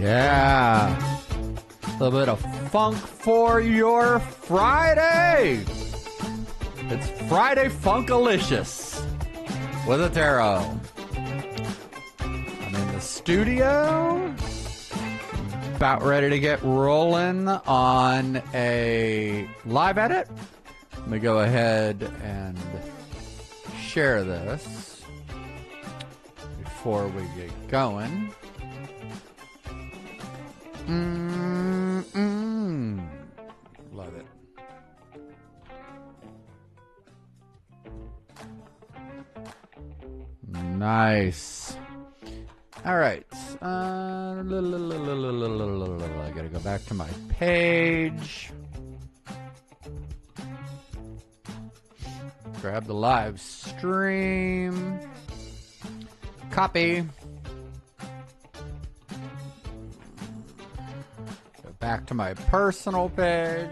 Yeah. A little bit of funk for your Friday. It's Friday Funkalicious with Ettaro. I'm in the studio, about ready to get rolling on a live edit. Let me go ahead and share this before we get going. Love it. Nice. All right. I gotta go back to my page. Grab the live stream. Copy. Go back to my personal page.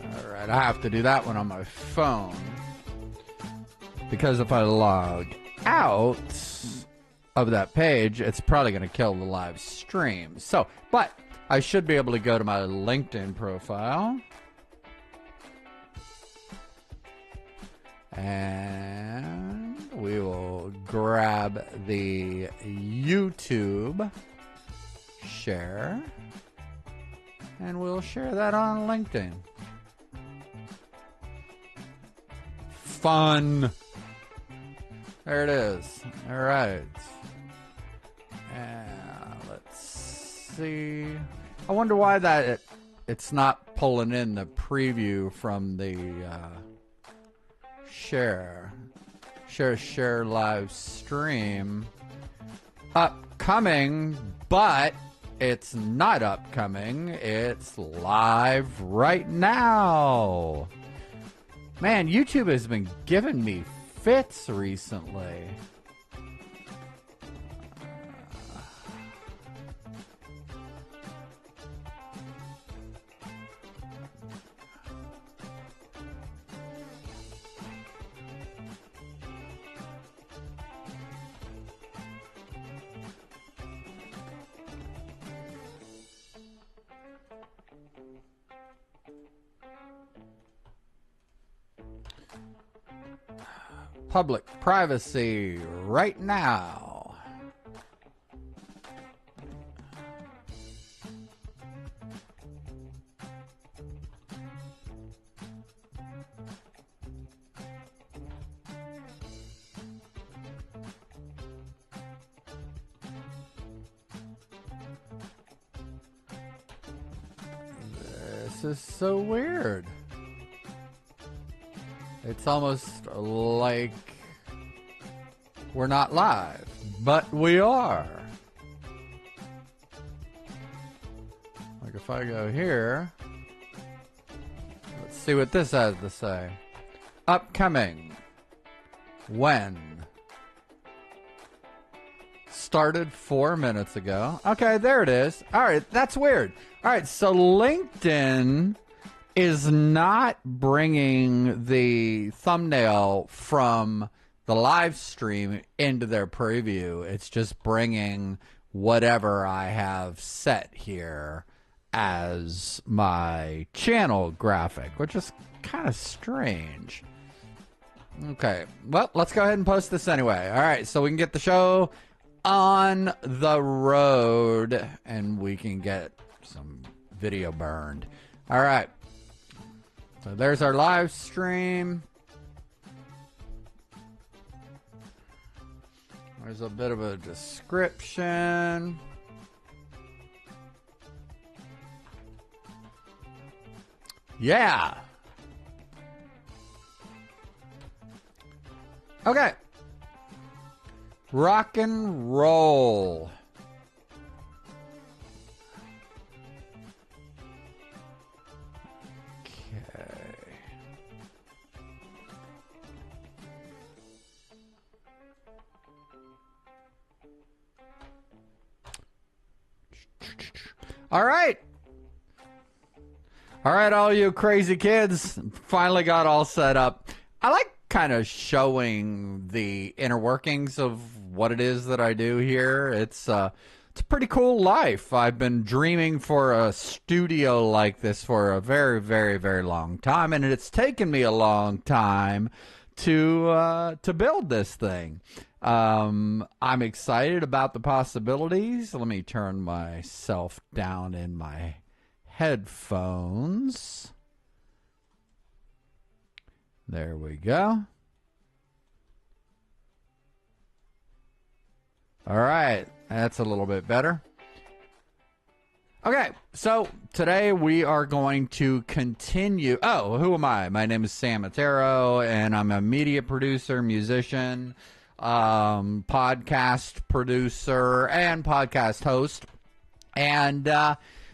All right, I have to do that one on my phone because if I log out of that page, it's probably going to kill the live stream. So, but I should be able to go to my LinkedIn profile. And we will grab the YouTube share. And we'll share that on LinkedIn. Fun. There it is. All right. Let's see. I wonder why that it's not pulling in the preview from the share live stream upcoming, but it's not upcoming. It's live right now. Man, YouTube has been giving me fits recently. Public privacy right now. This is so weird. It's almost like we're not live, but we are. Like if I go here, let's see what this has to say. Upcoming. When? Started 4 minutes ago. Okay, there it is. All right, that's weird. All right, so LinkedIn is not bringing the thumbnail from the live stream into their preview. It's just bringing whatever I have set here as my channel graphic, which is kind of strange. Okay, well, let's go ahead and post this anyway. All right, so we can get the show on the road and we can get some video burned. All right. So there's our live stream. There's a bit of a description. Yeah. Okay. Rock and roll. All right. All right, all you crazy kids, finally got all set up. I like kind of showing the inner workings of what it is that I do here. It's a pretty cool life. I've been dreaming for a studio like this for a very, very, very long time, and it's taken me a long time to build this thing. I'm excited about the possibilities. Let me turn myself down in my headphones. There we go. All right, that's a little bit better. Okay, so today we are going to continue. Oh, who am I? My name is Sam Ettaro, and I'm a media producer, musician, podcast producer, and podcast host. And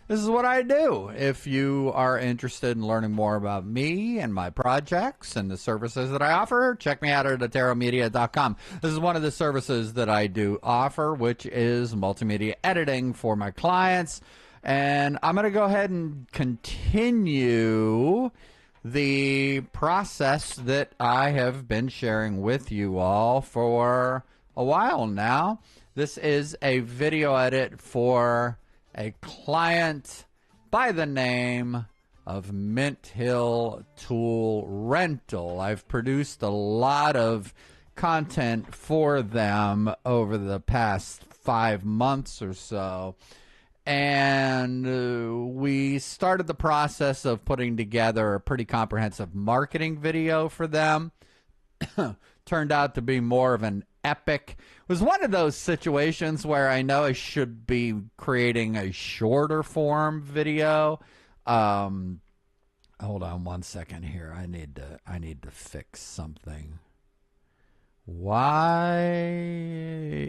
this is what I do. If you are interested in learning more about me and my projects and the services that I offer, check me out at EttaroMedia.com. This is one of the services that I do offer, which is multimedia editing for my clients. And I'm going to go ahead and continue the process that I have been sharing with you all for a while now. This is a video edit for a client by the name of Mint Hill Tool Rental. I've produced a lot of content for them over the past 5 months or so. And we started the process of putting together a pretty comprehensive marketing video for them. Turned out to be more of an epic. It was one of those situations where I know I should be creating a shorter form video. Hold on one second here. I need to fix something. Why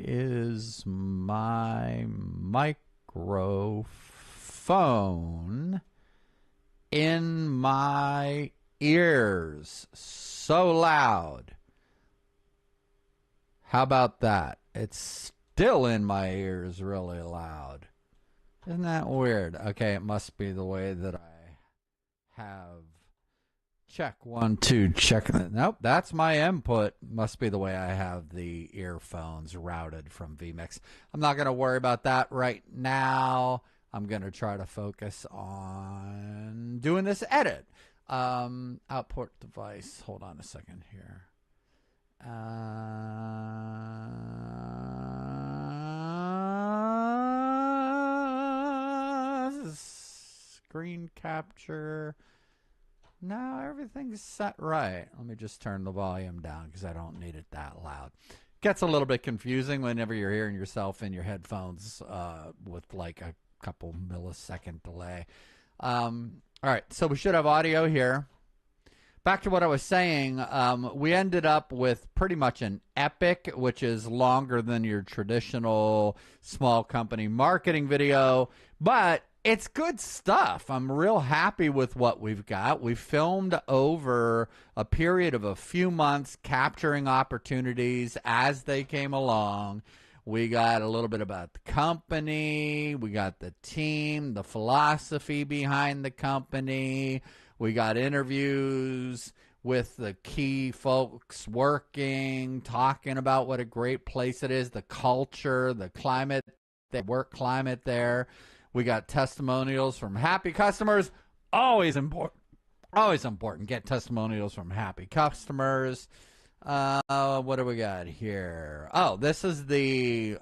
is my microphone in my ears so loud? How about that? It's still in my ears really loud. Isn't that weird? Okay, it must be the way that I have check 1 2 check. Nope, that's my input. Must be the way I have the earphones routed from vMix. I'm not going to worry about that right now. I'm going to try to focus on doing this edit. Output device. Hold on a second here. Screen capture. No, everything's set right. Let me just turn the volume down because I don't need it that loud. Gets a little bit confusing whenever you're hearing yourself in your headphones with like a couple millisecond delay. All right, so we should have audio here. Back to what I was saying, we ended up with pretty much an epic, which is longer than your traditional small company marketing video, but it's good stuff. I'm real happy with what we've got. We filmed over a period of a few months, capturing opportunities as they came along. We got a little bit about the company. We got the team, the philosophy behind the company. We got interviews with the key folks working, talking about what a great place it is, the culture, the climate, the work climate there. We got testimonials from happy customers. Always important. Always important. Get testimonials from happy customers. What do we got here? Oh, this is the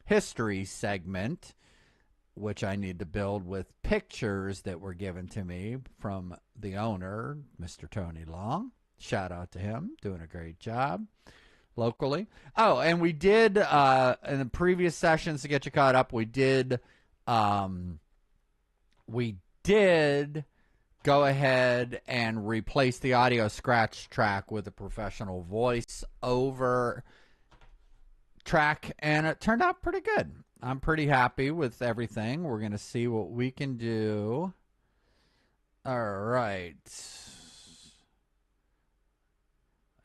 history segment, which I need to build with pictures that were given to me from the owner, Mr. Tony Long. Shout out to him. Doing a great job locally. Oh, and we did, in the previous sessions, to get you caught up, we did go ahead and replace the audio scratch track with a professional voice over track, and it turned out pretty good. I'm pretty happy with everything. We're going to see what we can do. All right.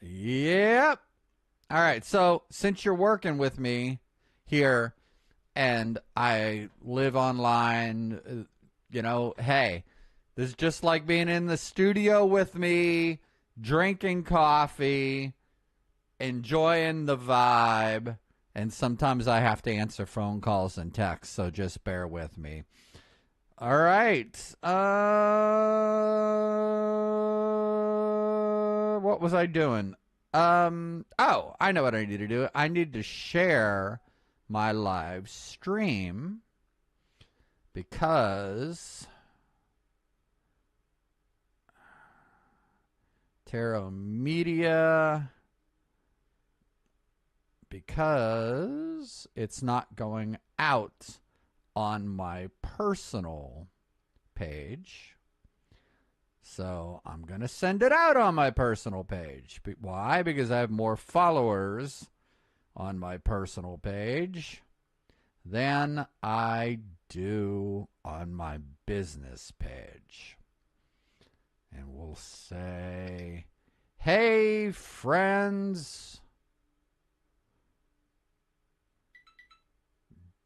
Yep. All right. So since you're working with me here and I live online, you know, hey, This is just like being in the studio with me, drinking coffee, enjoying the vibe, and sometimes I have to answer phone calls and texts, so just bear with me. All right. What was I doing? Oh, I know what I need to do. I need to share my live stream because EttaroMedia, because it's not going out on my personal page. So I'm going to send it out on my personal page. Why? Because I have more followers on my personal page than I do on my business page. And we'll say, hey, friends,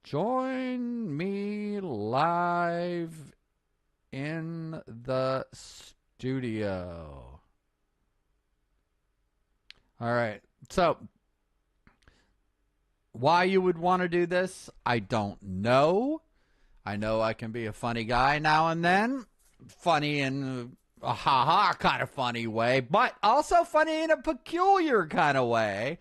join me live in the studio. All right. So, why you would want to do this, I don't know. I know I can be a funny guy now and then. Funny in a ha-ha kind of funny way, but also funny in a peculiar kind of way.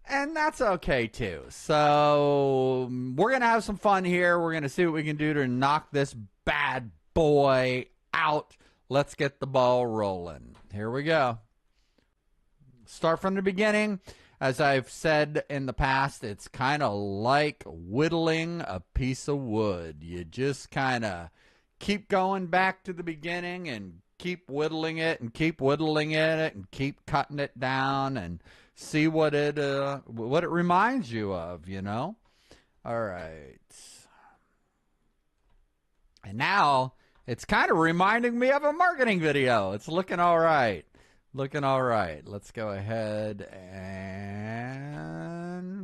And that's okay, too. So, we're going to have some fun here. We're going to see what we can do to knock this bad boy out. Let's get the ball rolling. Here we go. Start from the beginning. As I've said in the past, it's kind of like whittling a piece of wood. You just kind of keep going back to the beginning and keep whittling it and keep whittling it and keep cutting it down and see what it reminds you of, you know? All right. And now it's kind of reminding me of a marketing video. It's looking all right. Looking all right. Let's go ahead and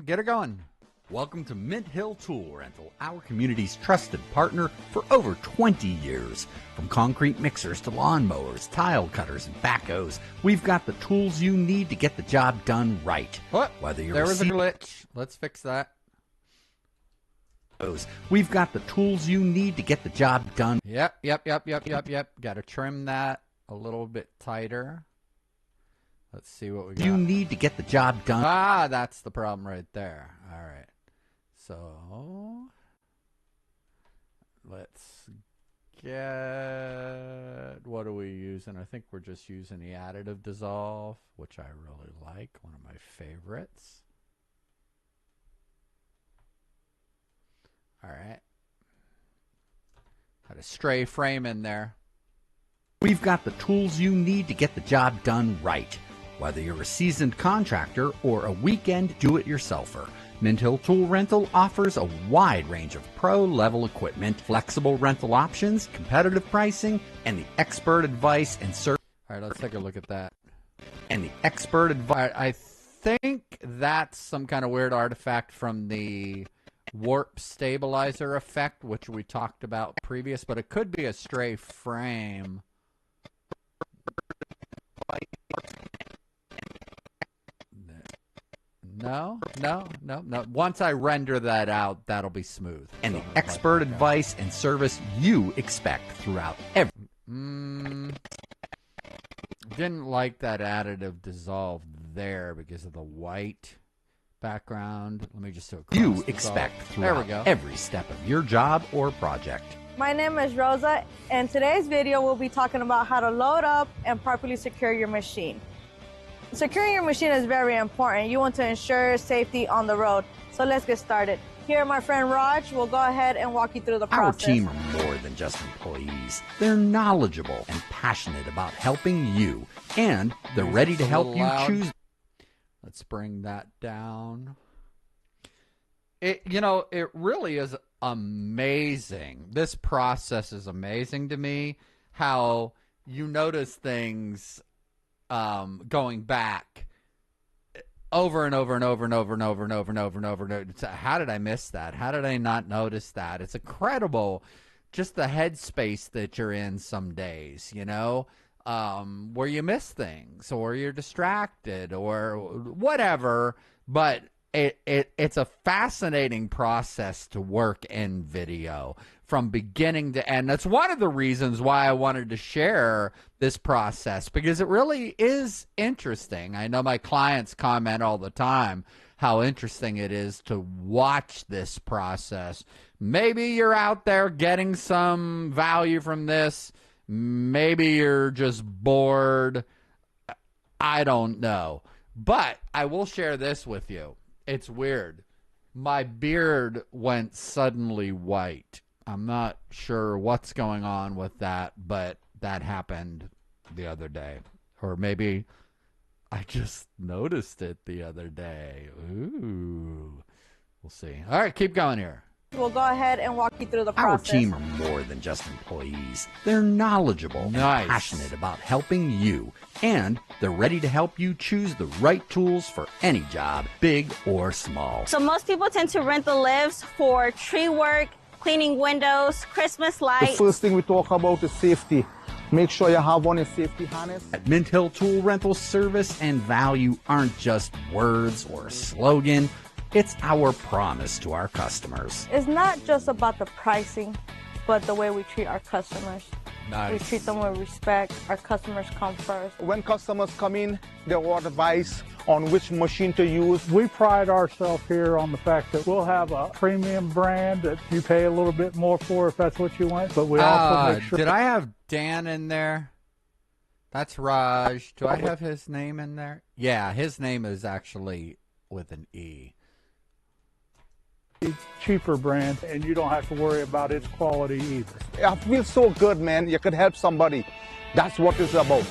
get it going. Welcome to Mint Hill Tool Rental, our community's trusted partner for over 20 years. From concrete mixers to lawnmowers, tile cutters, and backhoes, we've got the tools you need to get the job done right. What? Whether you're There was a glitch. Let's fix that. We've got the tools you need to get the job done. Yep. Got to trim that a little bit tighter. Let's see what we got. You need to get the job done. Ah, that's the problem right there. All right. So, let's get, what are we using? I think we're just using the additive dissolve, which I really like, one of my favorites. All right. Got a stray frame in there. We've got the tools you need to get the job done right. Whether you're a seasoned contractor or a weekend do-it-yourselfer, Mint Hill Tool Rental offers a wide range of pro-level equipment, flexible rental options, competitive pricing, and the expert advice and service. All right, let's take a look at that. And the expert advice. I think that's some kind of weird artifact from the warp stabilizer effect, which we talked about previous, but it could be a stray frame. No. Once I render that out, that'll be smooth. And the expert advice and service you expect throughout every. Didn't like that additive dissolve there because of the white background. Let me just do a cross You dissolve. expect There we throughout go. every step of your job or project. My name is Rosa, and today's video we'll be talking about how to load up and properly secure your machine. Securing your machine is very important. You want to ensure safety on the road. So let's get started. Here, my friend Raj will go ahead and walk you through the Our process. team are more than just employees. They're knowledgeable and passionate about helping you, and they're ready to help you choose. Let's bring that down. It really is amazing. This process is amazing to me. How you notice things going back over and over and over and over and over and over and over and over and over. How did I miss that? How did I not notice that? It's incredible just the headspace that you're in some days, you know, where you miss things or you're distracted or whatever. But it's a fascinating process to work in video from beginning to end. That's one of the reasons why I wanted to share this process, because it really is interesting. I know my clients comment all the time how interesting it is to watch this process. Maybe you're out there getting some value from this. Maybe you're just bored. I don't know. But I will share this with you. It's weird. My beard went suddenly white. I'm not sure what's going on with that, but that happened the other day. Or maybe I just noticed it the other day. Ooh. We'll see. All right, keep going here. We'll go ahead and walk you through the Our process. team are more than just employees. They're knowledgeable, Nice. passionate about helping you, and they're ready to help you choose the right tools for any job, big or small. So most people tend to rent the lifts for tree work, cleaning windows, Christmas The lights. first thing we talk about is safety. Make sure you have on a safety harness. At Mint Hill Tool Rental, service and value aren't just words or a slogan. It's our promise to our customers. It's not just about the pricing, but the way we treat our customers. Nice. We treat them with respect. Our customers come first. When customers come in, they want advice on which machine to use. We pride ourselves here on the fact that we'll have a premium brand that you pay a little bit more for if that's what you want, but we also make sure. Did I have Dan in there? That's Raj. Do I have his name in there? Yeah, his name is actually with an E. cheaper brand, and you don't have to worry about its quality either. I feel so good, man. You could help somebody. That's what it's about.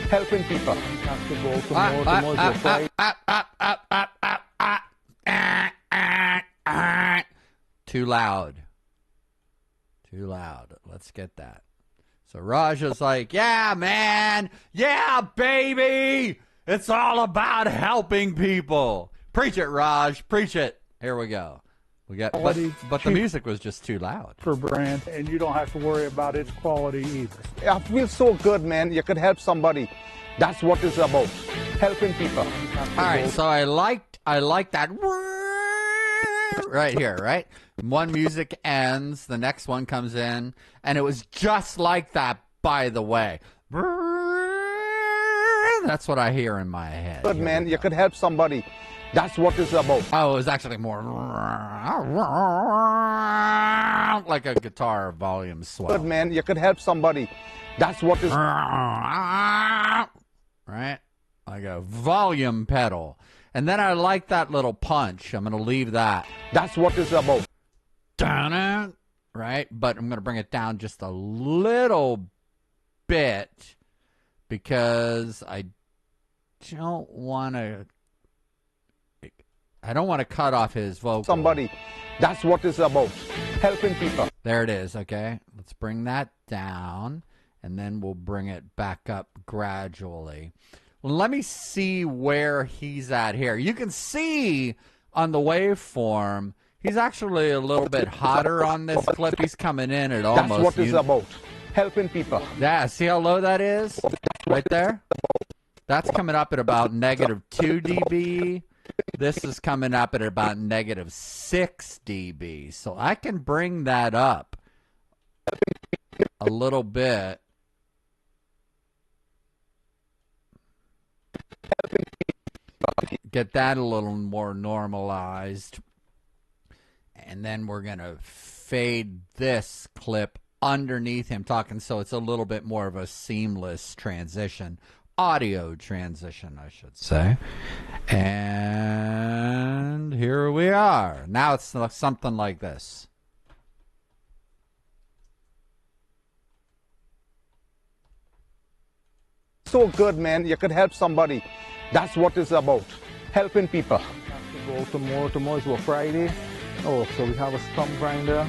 Helping people. Have to go to more right? Too loud. Too loud. Let's get that. So Raj is like, yeah, man. Yeah, baby. It's all about helping people. Preach it, Raj. Preach it. Here we go. We got, but the music was just too loud. For brand, and you don't have to worry about its quality either. I feel so good, man. You could help somebody. That's what it's about. Helping people. All right, so I liked that right here, right? One music ends, the next one comes in, and it was just like that, by the way. That's what I hear in my head. Good, man. You could help somebody. That's what it's about. Oh, it was actually more like a guitar volume swell. Good, man. You could help somebody. That's what it's... Right? Like a volume pedal. And then I like that little punch. I'm going to leave that. That's what it's about. Right? But I'm going to bring it down just a little bit because I don't want to cut off his vocal. Somebody. That's what it's about. Helping people. There it is, okay? Let's bring that down, and then we'll bring it back up gradually. Let me see where he's at here. You can see on the waveform, he's actually a little bit hotter on this clip. He's coming in at almost... That's what it's about. Helping people. Yeah, see how low that is? Right there? That's coming up at about -2 dB. This is coming up at about -6 dB. So I can bring that up a little bit. Get that a little more normalized. And then we're going to fade this clip underneath him talking so it's a little bit more of a seamless transition. Audio transition, I should say. And here we are. Now it's something like this. So good, man. You could help somebody. That's what it's about. Helping people. Have to go tomorrow. Tomorrow's a Friday. Oh, so we have a stump grinder.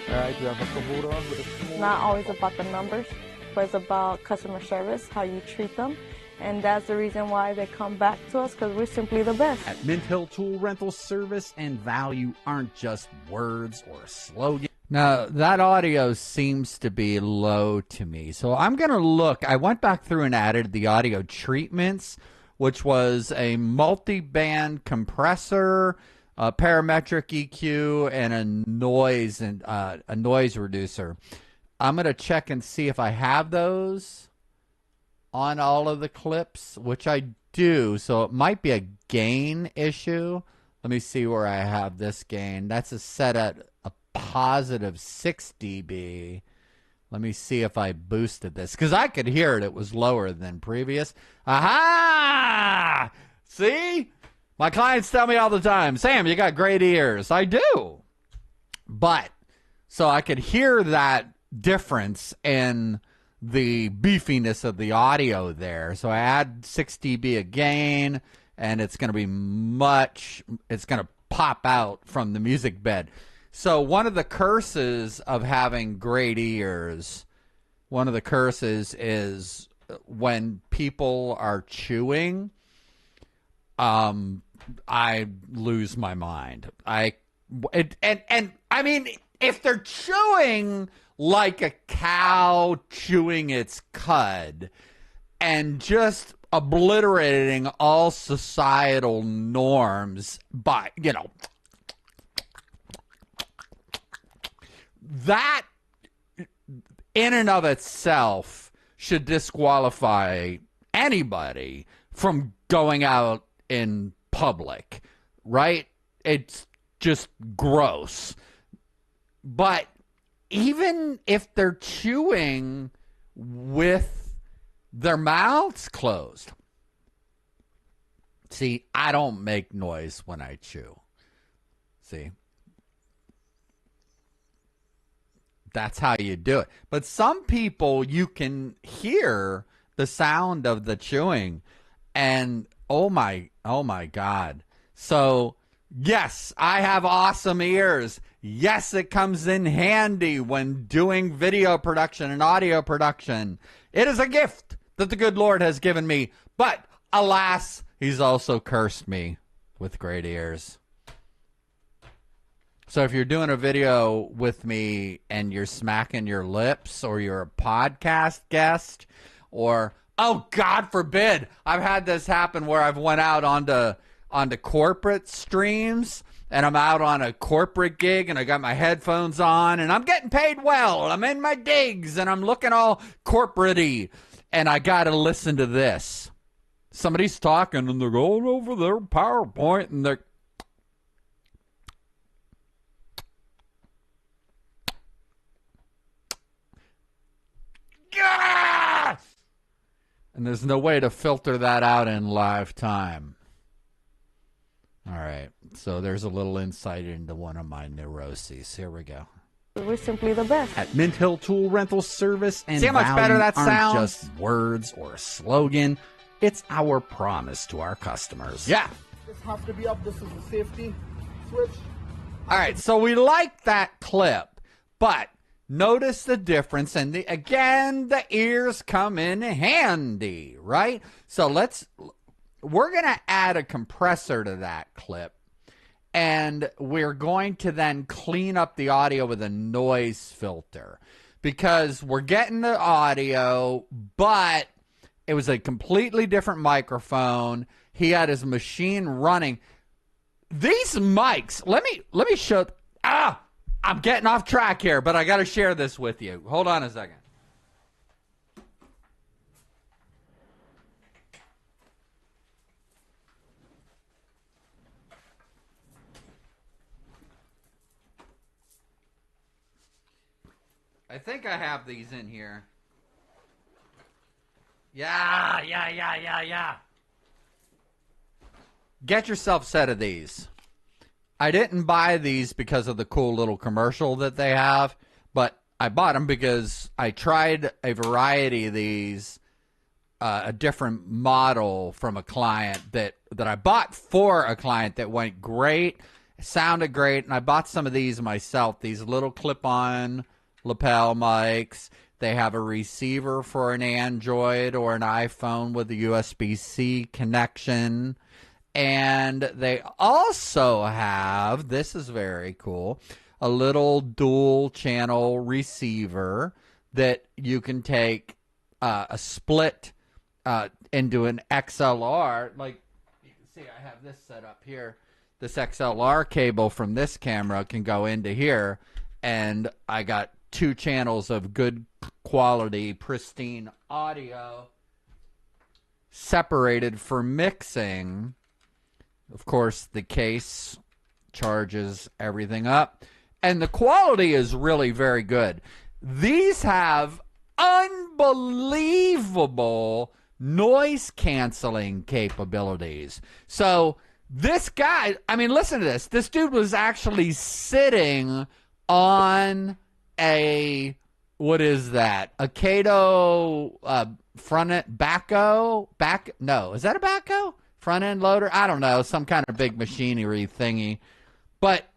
Right, we have a Kubota with a small... It's not always about the numbers, but it's about customer service, how you treat them. And that's the reason why they come back to us, because we're simply the best. At Mint Hill Tool Rental, service and value aren't just words or a slogan. Now, that audio seems to be low to me. So I'm going to look. I went back through and added the audio treatments, which was a multi-band compressor, a parametric EQ, and a noise reducer. I'm going to check and see if I have those on all of the clips, which I do. So it might be a gain issue. Let me see where I have this gain. That's set at a positive 6 dB. Let me see if I boosted this, because I could hear it. It was lower than previous. Aha! See? My clients tell me all the time, Sam, you got great ears. I do. But, so I could hear that difference in the beefiness of the audio there. So I add 6 dB again, and it's going to be it's going to pop out from the music bed. So one of the curses of having great ears, one of the curses is when people are chewing, I lose my mind. I mean, if they're chewing like a cow chewing its cud and just obliterating all societal norms by, that in and of itself should disqualify anybody from going out in public, right? It's just gross. But even if they're chewing with their mouths closed, see, I don't make noise when I chew. See? That's how you do it. But some people, you can hear the sound of the chewing, and oh my God. So, yes, I have awesome ears. Yes, it comes in handy when doing video production and audio production. It is a gift that the good Lord has given me. But, alas, he's also cursed me with great ears. So if you're doing a video with me and you're smacking your lips, or you're a podcast guest, or, oh, God forbid, I've had this happen where I've went out onto corporate streams, and I'm out on a corporate gig, and I got my headphones on, and I'm getting paid well, and I'm in my digs, and I'm looking all corporate-y, and I got to listen to this. Somebody's talking, and they're going over their PowerPoint, and they're... And there's no way to filter that out in live time. All right, so there's a little insight into one of my neuroses. Here we go. We're simply the best. At Mint Hill Tool Rental Service and See how much value better that aren't sounds? just words or a slogan. It's our promise to our customers. Yeah. This has to be up. This is the safety switch. All right, so we like that clip, but notice the difference, and again, the ears come in handy, right? So we're going to add a compressor to that clip, and we're going to then clean up the audio with a noise filter, because we're getting the audio, but it was a completely different microphone. He had his machine running. These mics, let me show. I'm getting off track here, but I got to share this with you. Hold on a second. I think I have these in here. Yeah. Get yourself a set of these. I didn't buy these because of the cool little commercial that they have, but I bought them because I tried a variety of these, a different model from a client that I bought for a client that went great, sounded great, and I bought some of these myself, these little clip-on lapel mics. They have a receiver for an Android or an iPhone with a USB-C connection. And they also have, this is very cool, a little dual channel receiver that you can take a split into an XLR. Like you can see, I have this set up here. This XLR cable from this camera can go into here, and I got 2 channels of good quality, pristine audio separated for mixing. Of course, the case charges everything up, and the quality is really very good. These have unbelievable noise canceling capabilities. So this guy, I mean, listen to this. This dude was actually sitting on a, what is that? A Kato front end, no, is that a backhoe? Front end loader? I don't know, some kind of big machinery thingy. But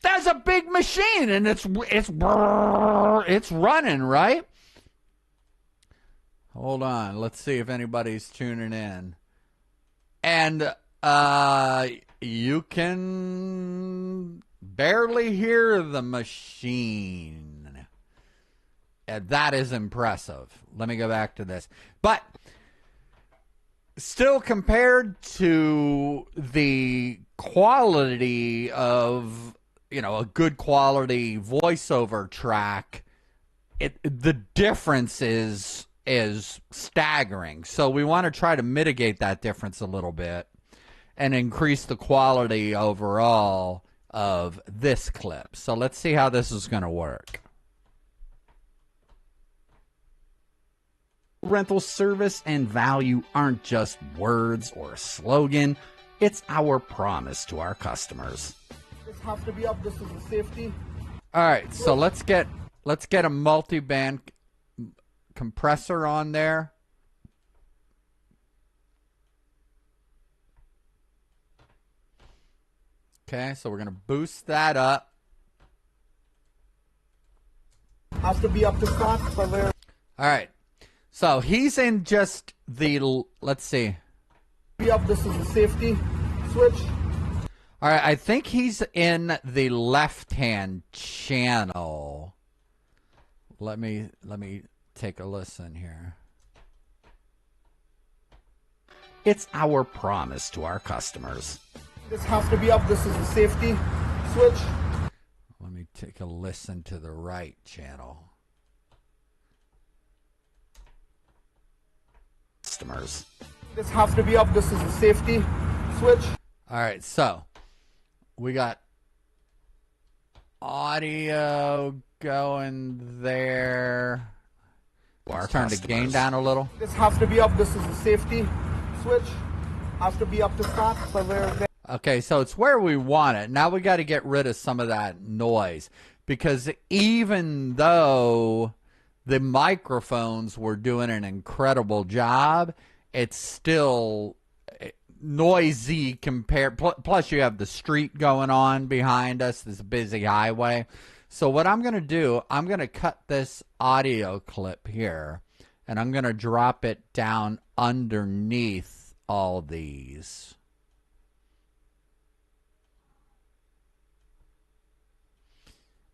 that's a big machine, and it's running, right? Hold on, let's see if anybody's tuning in. And you can barely hear the machine. And that is impressive. Let me go back to this. But still, compared to the quality of, you know, a good quality voiceover track, the difference is staggering. So we want to try to mitigate that difference a little bit and increase the quality overall of this clip. So let's see how this is going to work. Rental service and value aren't just words or a slogan. It's our promise to our customers. This has to be up. This is a safety. All right, so let's get a multi-band compressor on there. Okay, so we're going to boost that up. Has to be up to start. All right. So he's in just the, let's see. Be up. This is a safety switch. All right, I think he's in the left-hand channel. Let me take a listen here. It's our promise to our customers. This has to be up. This is a safety switch. Let me take a listen to the right channel. Customers. This has to be up. This is a safety switch. All right, so we got audio going there. Let's turn the gain down a little. This has to be up. This is a safety switch. Has to be up to start. So there's Okay, so it's where we want it. Now we got to get rid of some of that noise, because even though the microphones were doing an incredible job, it's still noisy compared. Plus, you have the street going on behind us, this busy highway. So what I'm going to do, I'm going to cut this audio clip here, and I'm going to drop it down underneath all these.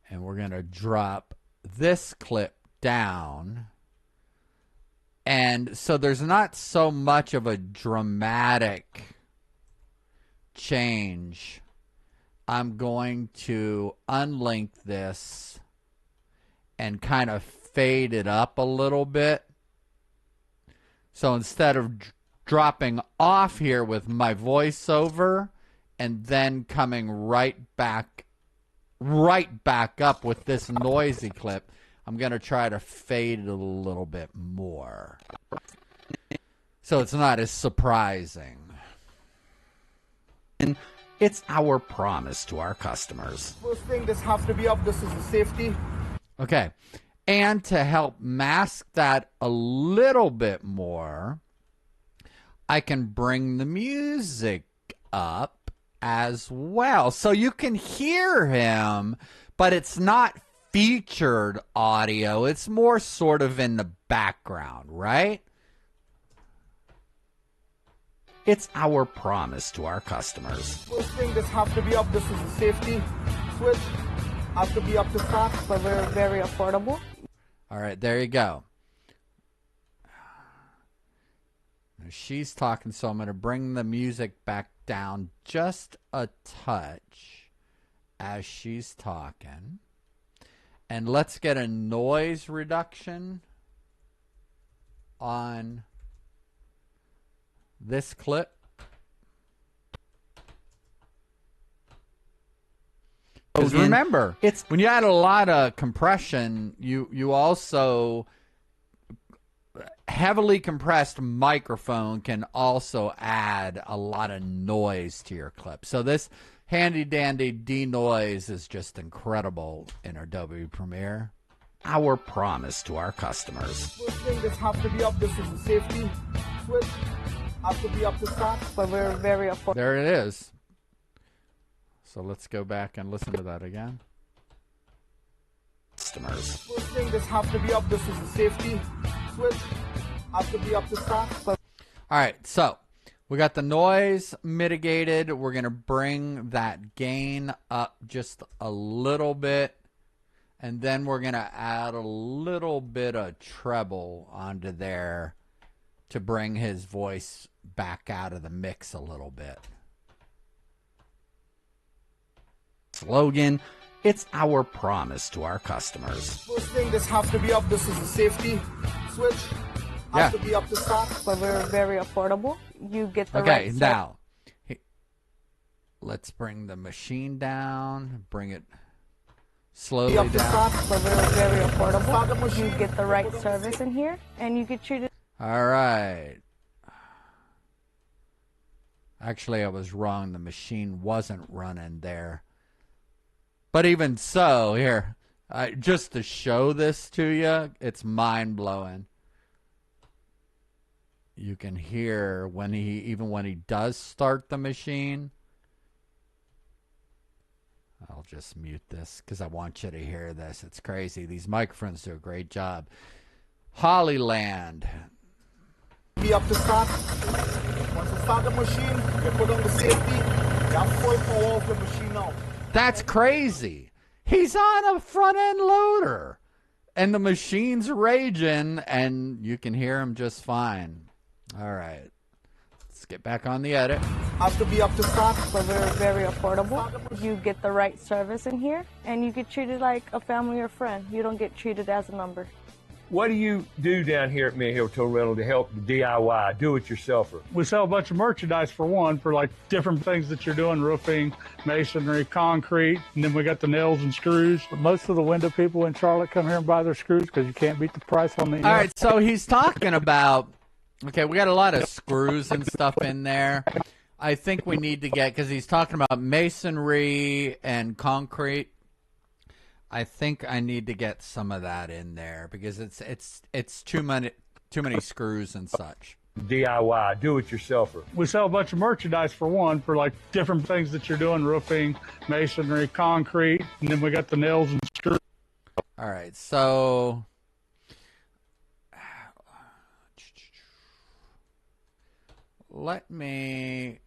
And we're going to drop this clip down. And so there's not so much of a dramatic change. I'm going to unlink this and kind of fade it up a little bit. So instead of dropping off here with my voiceover and then coming right back up with this noisy clip, I'm going to try to fade it a little bit more, so it's not as surprising. And it's our promise to our customers. first thing. This has to be up. This is a safety. Okay, and to help mask that a little bit more, I can bring the music up as well, so you can hear him, but it's not featured audio. It's more sort of in the background, right? It's our promise to our customers. First thing, this have to be up. This is a safety switch. Have to be up to start. But we're very affordable. All right, there you go. She's talking, so I'm going to bring the music back down just a touch as she's talking. And let's get a noise reduction on this clip. Because remember, when you add a lot of compression, you also heavily compressed microphone can also add a lot of noise to your clip. So this handy dandy denoise is just incredible in Adobe Premiere. Our promise to our customers. First thing, this have to be up. This is a safety switch. Have to be up to start. But we're very affordable. There it is. So let's go back and listen to that again. Customers. First thing, this have to be up. This is a safety switch. Have to be up to start. All right, so we got the noise mitigated. We're going to bring that gain up just a little bit. And then we're going to add a little bit of treble onto there to bring his voice back out of the mix a little bit. Slogan, it's our promise to our customers. First thing, this have to be up. This is a safety switch. Have to be up to start. But we're very affordable. You get the okay, right now, let's bring the machine down. Bring it slowly down. But we're very affordable. You get the right service in here, and you get treated. All right. Actually, I was wrong. The machine wasn't running there. But even so, here, just to show this to you, it's mind-blowing. You can hear when even when he does start the machine. I'll just mute this because I want you to hear this. It's crazy. These microphones do a great job. Hollyland. Be up to start. Once you start the machine, you put on the safety. You have full power of the machine now. That's crazy. He's on a front end loader and the machine's raging and you can hear him just fine. All right. Let's get back on the edit. Have to be up to start. But we're very affordable. You get the right service in here, and you get treated like a family or friend. You don't get treated as a number. What do you do down here at Mint Hill Tow Rental to help the DIY, do-it-yourselfer? We sell a bunch of merchandise for one, for like different things that you're doing, roofing, masonry, concrete, and then we got the nails and screws. Most of the window people in Charlotte come here and buy their screws because you can't beat the price on the All right, so he's talking about, okay, we got a lot of screws and stuff in there. I think we need to get, because he's talking about masonry and concrete. I think I need to get some of that in there because it's too many screws and such. DIY, do-it-yourselfer. We sell a bunch of merchandise for one, for like different things that you're doing, roofing, masonry, concrete, and then we got the nails and screws. All right, so let me.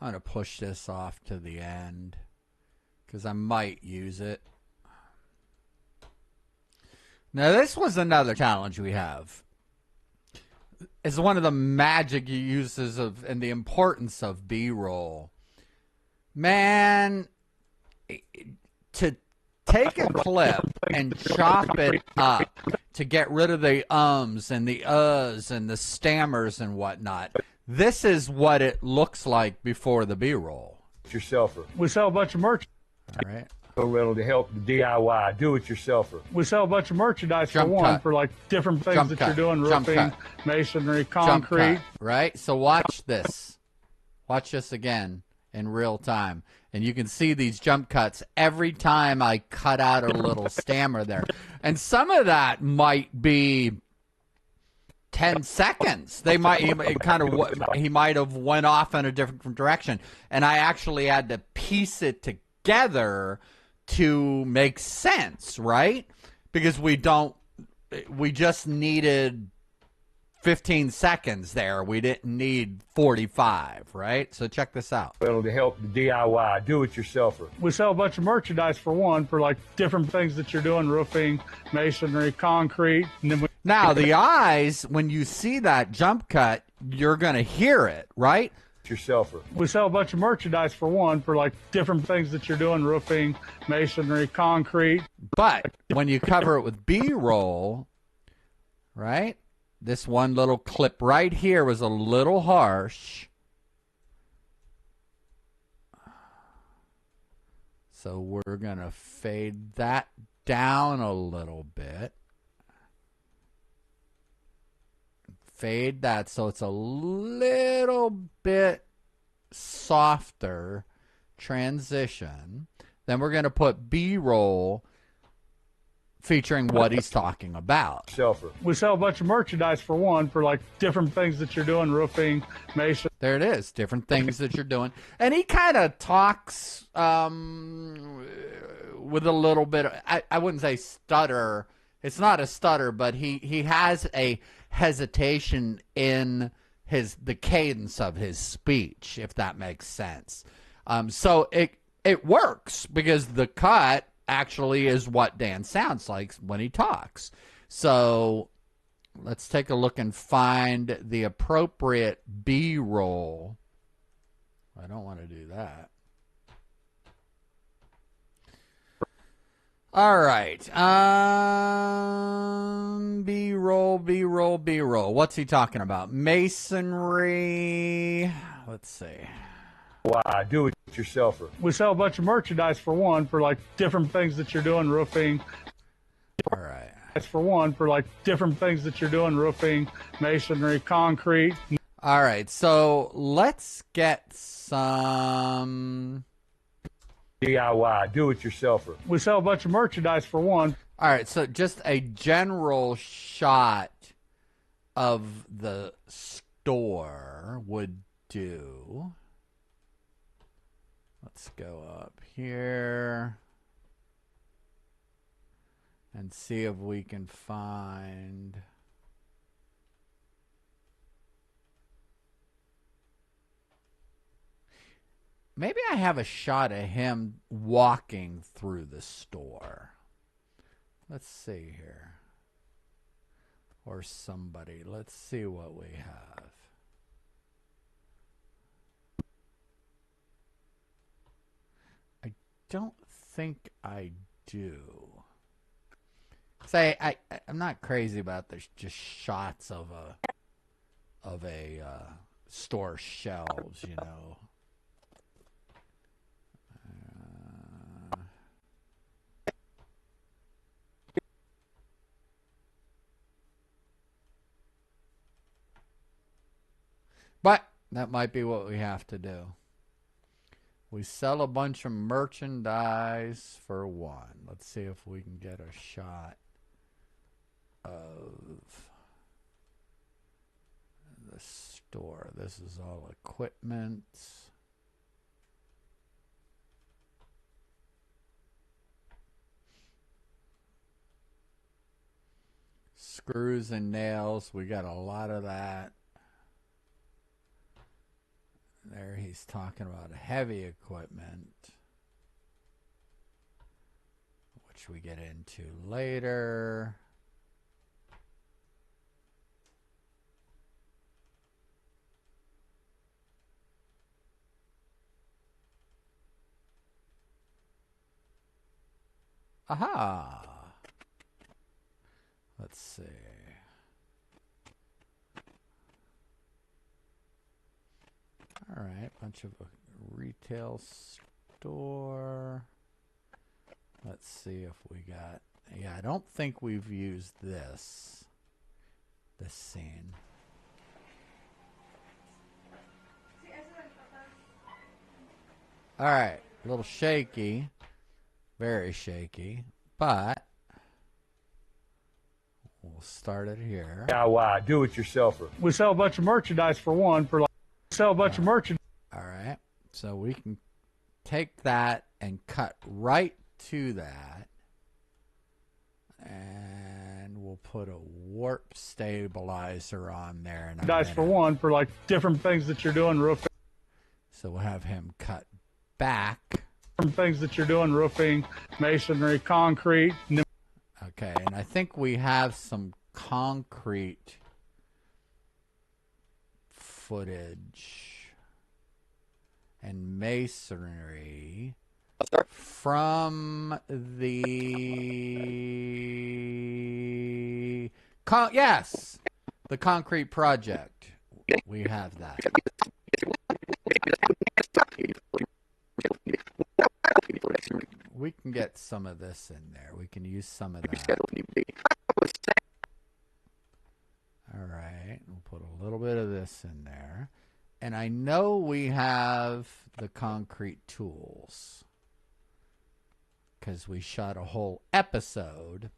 I'm going to push this off to the end because I might use it. Now, this was another challenge we have. It's one of the magic uses of and the importance of B-roll. Man, to take a clip and chop it up to get rid of the ums and the uhs and the stammers and whatnot. This is what it looks like before the B-roll. Yourselfer. We sell a bunch of merch. All right. Tow Rental to help the DIY, do-it-yourselfer. We sell a bunch of merchandise for one, for like different things that you're doing, roofing, masonry, concrete. Right? So watch this. Watch this again in real time. And you can see these jump cuts every time I cut out a little stammer there. And some of that might be 10 seconds. He might have went off in a different direction. And I actually had to piece it together to make sense, right? Because we just needed 15 seconds there. We didn't need 45, right? So check this out. To help the DIY, do-it-yourselfer. We sell a bunch of merchandise for one, for like different things that you're doing, roofing, masonry, concrete. And then Now, the eyes, when you see that jump cut, you're going to hear it, right? Yourselfer. We sell a bunch of merchandise for one, for like different things that you're doing, roofing, masonry, concrete. But when you cover it with B-roll, right? This one little clip right here was a little harsh. So we're going to fade that down a little bit. Fade that so it's a little bit softer transition. Then we're going to put B-roll featuring what he's talking about. We sell a bunch of merchandise for one, for like different things that you're doing, roofing, mason. There it is, different things that you're doing. And he kind of talks with a little bit of, I wouldn't say stutter. It's not a stutter, but he has a hesitation in the cadence of his speech, if that makes sense. So it works because the cut actually is what Dan sounds like when he talks. So let's take a look and find the appropriate B-roll. I don't want to do that. All right. B-roll, B-roll, B-roll. What's he talking about? Masonry. Let's see. Why? Do it yourselfer. We sell a bunch of merchandise for one, for like different things that you're doing, roofing. All right. That's for one, for like different things that you're doing, roofing, masonry, concrete. All right. So let's get some DIY, do-it-yourselfer. We sell a bunch of merchandise for one. All right, so just a general shot of the store would do. Let's go up here and see if we can find. Maybe I have a shot of him walking through the store. Let's see here. Or somebody. Let's see what we have. I don't think I do. Say, I'm not crazy about there's just shots of a store shelves, you know. But that might be what we have to do. We sell a bunch of merchandise for one. Let's see if we can get a shot of the store. This is all equipment. Screws and nails. We got a lot of that. There he's talking about heavy equipment, which we get into later. Aha! Let's see. All right, bunch of a retail store. Let's see if we got. Yeah, I don't think we've used this scene. All right, a little shaky, very shaky, but we'll start it here. DIY, do-it-yourselfer. We sell a bunch of merchandise for one, for like. Sell a bunch of merchandise. All right, so we can take that and cut right to that, and we'll put a warp stabilizer on there. Dice for one for like different things that you're doing roofing. So we'll have him cut back. Different things that you're doing roofing, masonry, concrete. And then okay, and I think we have some concrete footage and masonry from the the concrete project. We have that. We can get some of this in there. We can use some of that. All right, we'll put a little bit of this in there. And I know we have the concrete tools because we shot a whole episode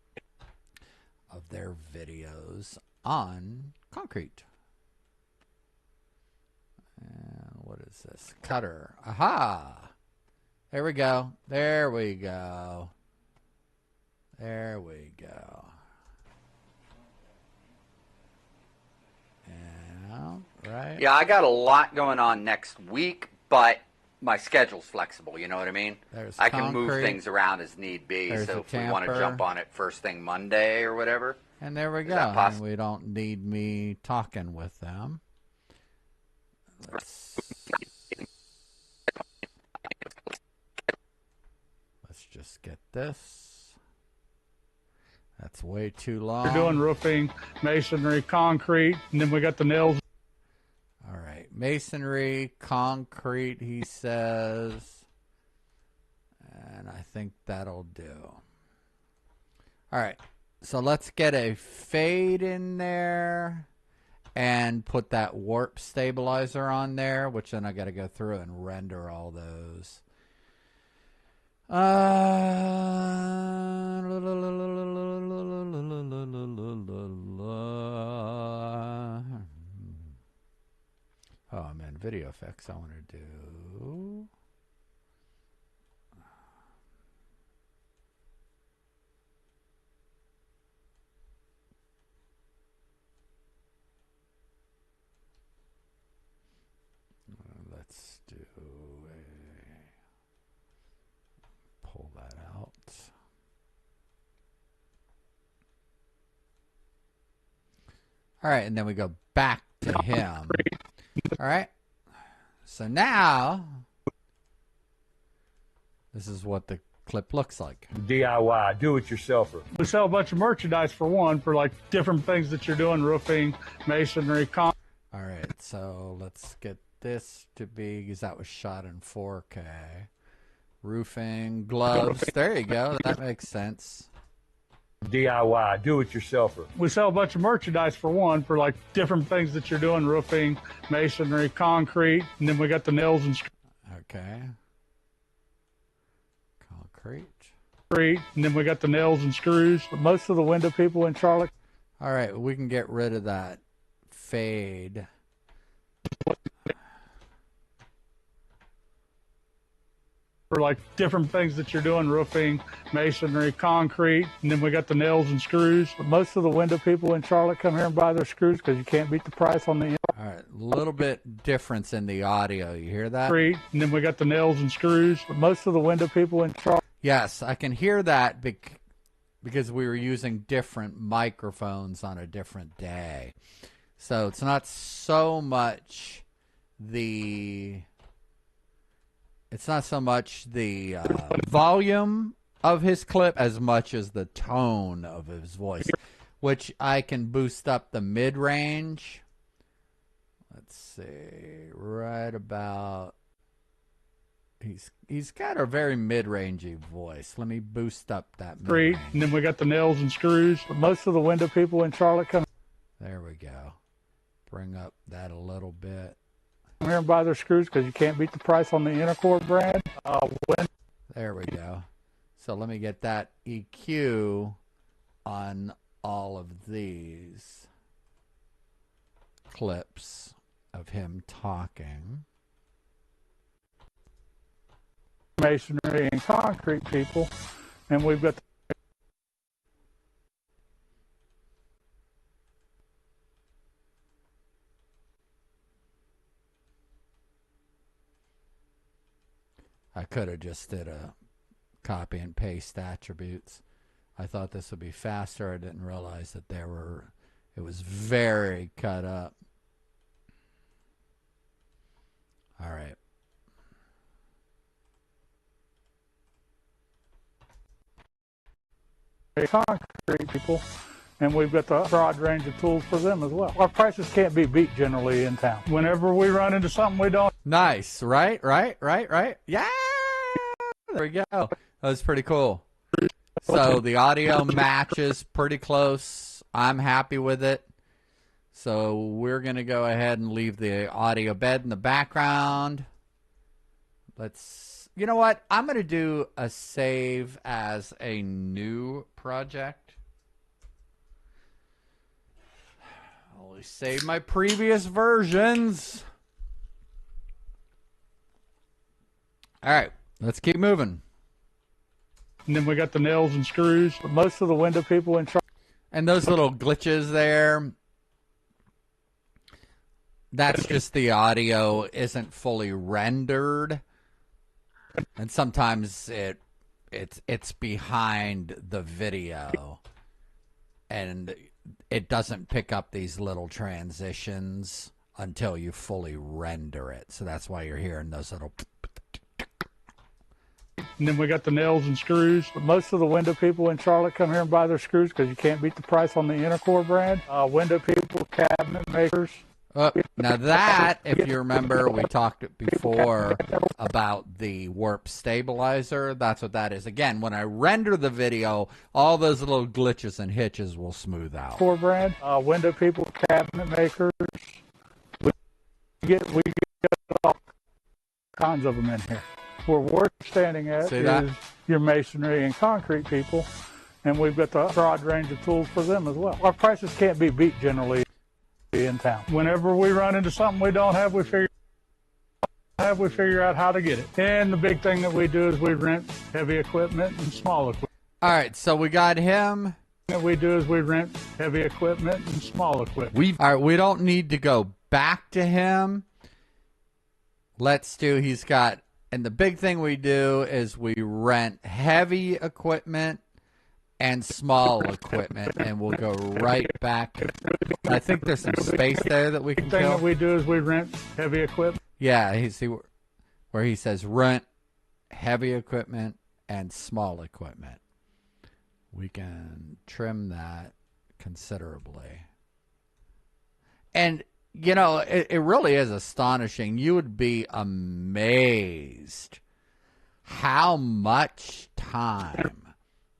of their videos on concrete. And what is this? Cutter. Aha! There we go. There we go. There we go. Yeah, right. Yeah, I got a lot going on next week, but my schedule's flexible, you know what I mean? There's I can move concrete. things around as need be, There's so a if we want to camper. jump on it first thing Monday or whatever. And there we Is go. that And possible? we don't need me talking with them. Let's just get this. That's way too long. you're doing roofing, masonry, concrete, and then we got the nails. All right. Masonry, concrete, he says. And I think that'll do. All right. So let's get a fade in there and put that warp stabilizer on there, which then I got to go through and render all those. Oh, I'm in video effects. I want to do. Let's do pull that out. All right, and then we go back to him. All right. So now this is what the clip looks like. DIY, do-it-yourselfer. We sell a bunch of merchandise for one for like different things that you're doing roofing, masonry, concrete. All right, so let's get this to be, because that was shot in 4K. Roofing, gloves. There you go. That makes sense. DIY, do-it-yourselfer. We sell a bunch of merchandise for one for like different things that you're doing roofing, masonry, concrete, and then we got the nails and Okay. Concrete. screws, and then we got the nails and screws. But most of the window people in Charlotte. All right, we can get rid of that fade. For like different things that you're doing roofing, masonry, concrete, and then we got the nails and screws. But most of the window people in Charlotte come here and buy their screws because you can't beat the price on the All right, a little bit difference in the audio. You hear that? concrete, and then we got the nails and screws. But most of the window people in Charlotte. Yes, I can hear that because we were using different microphones on a different day. So it's not so much the volume of his clip as much as the tone of his voice, which I can boost up the mid-range. Let's see, right about. He's got a very mid-rangey voice. Let me boost up that mid-range. And then we got the nails and screws. But most of the window people in Charlotte come There we go. Bring up that a little bit. here and buy their screws because you can't beat the price on the Intercore brand. There we go. So let me get that EQ on all of these clips of him talking. Masonry and concrete people, and we've got I could have just did a copy and paste attributes. I thought this would be faster. I didn't realize that it was very cut up. All right. Concrete people, and we've got the broad range of tools for them as well. Our prices can't be beat generally in town. Whenever we run into something we don't. Nice, right? Yeah, there we go. That was pretty cool. So the audio matches pretty close. I'm happy with it. So we're going to go ahead and leave the audio bed in the background. You know what? I'm going to do a save as a new project. I'll always save my previous versions. All right, let's keep moving. And then we got the nails and screws. But most of the window people in charge. And those little glitches there, that's just the audio isn't fully rendered. And sometimes it's behind the video, and it doesn't pick up these little transitions until you fully render it. So that's why you're hearing those little. And then we got the nails and screws. But most of the window people in Charlotte come here and buy their screws because you can't beat the price on the Intercore brand. Window people, cabinet makers. Now that, if you remember, we talked before about the warp stabilizer. That's what that is. Again, when I render the video, all those little glitches and hitches will smooth out. Core brand, window people, cabinet makers. We get all kinds of them in here. Where we're standing at is your masonry and concrete people, and we've got the broad range of tools for them as well. Our prices can't be beat generally in town. Whenever we run into something we don't have, we figure out how to get it. And the big thing that we do is we rent heavy equipment and small equipment. All right, so we got him. What we do is we rent heavy equipment and small equipment. All right, we don't need to go back to him. He's got, and the big thing we do is we rent heavy equipment and small equiment, and we'll go right back. I think there's some space there that we can The thing kill. that we do is we rent heavy equipment. Yeah, you see where he says rent heavy equipment and small equipment. We can trim that considerably. And, you know, it really is astonishing. You would be amazed how much time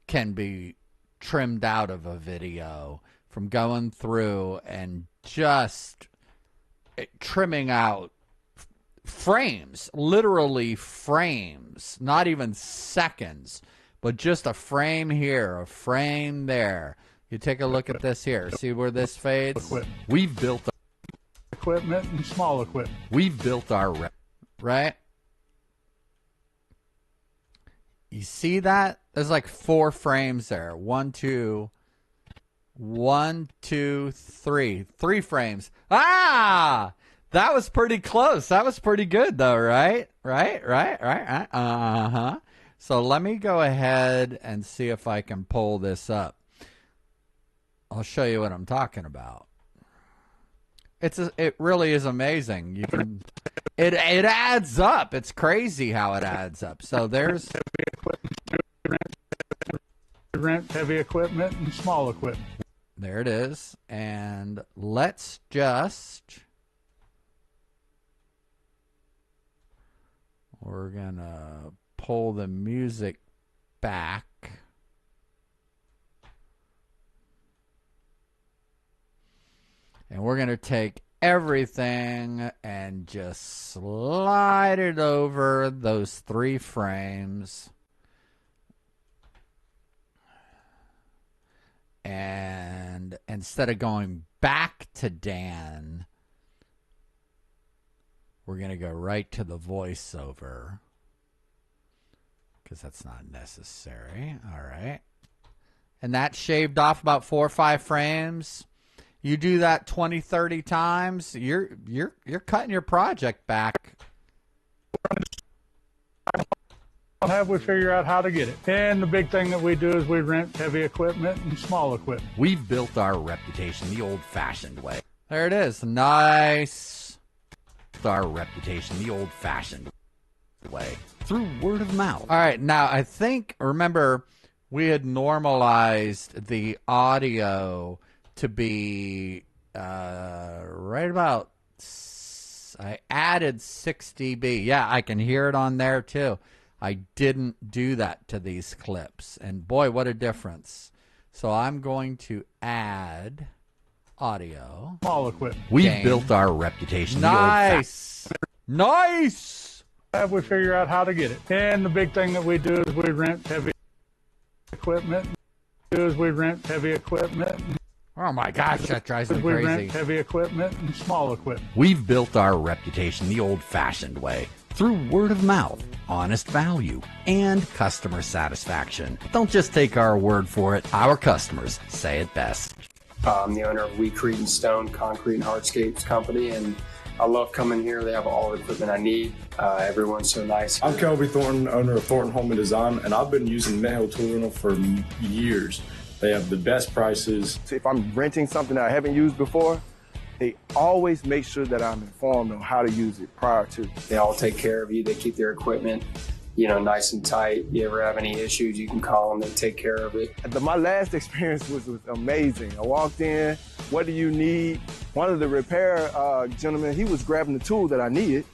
can be trimmed out of a video from going through and just trimming out frames, literally frames, not even seconds, but just a frame here, a frame there. You take a look at this here. See where this fades? We've built equipment and small equipment. We've built our right? You see that? There's like 4 frames there. 1, 2, 3. 3 frames. Ah! That was pretty close. That was pretty good though, right? Right. Uh-huh. So let me go ahead and see if I can pull this up. I'll show you what I'm talking about. It really is amazing. You can it adds up. It's crazy how it adds up. So there's rent heavy equipment and small equipment. There it is. And let's just we're gonna pull the music back. And we're going to take everything and just slide it over those 3 frames. And instead of going back to Dan, we're going to go right to the voiceover, because that's not necessary. All right. And that shaved off about 4 or 5 frames. You do that 20, 30 times, you're cutting your project back. have we figure out how to get it. And the big thing that we do is we rent heavy equipment and small equipment. We've built our reputation the old-fashioned way. There it is. Nice. Our reputation the old-fashioned way. Through word of mouth. All right. Now, I think, remember, we had normalized the audio to be right about, I added 6 dB. Yeah, I can hear it on there too. I didn't do that to these clips. And boy, what a difference. So I'm going to add audio. Small equipment. We've built our reputation. Nice. Nice. Have we figure out how to get it. And the big thing that we do is we rent heavy equipment. Oh my gosh, that drives me We crazy. rent heavy equipment and small equipment. We've built our reputation the old-fashioned way. Through word of mouth, honest value, and customer satisfaction. Don't just take our word for it. Our customers say it best. I'm the owner of Weedcrete and Stone Concrete and Hardscapes Company, and I love coming here. They have all the equipment I need. Everyone's so nice. I'm Kelby Thornton, owner of Thornton Home and Design, and I've been using Metal Tool Rental for years. They have the best prices. If I'm renting something that I haven't used before, they always make sure that I'm informed on how to use it prior to. They all take care of you. They keep their equipment, nice and tight. You ever have any issues, you can call them. They take care of it. My last experience was amazing. I walked in, what do you need? One of the repair gentlemen, he was grabbing the tool that I needed.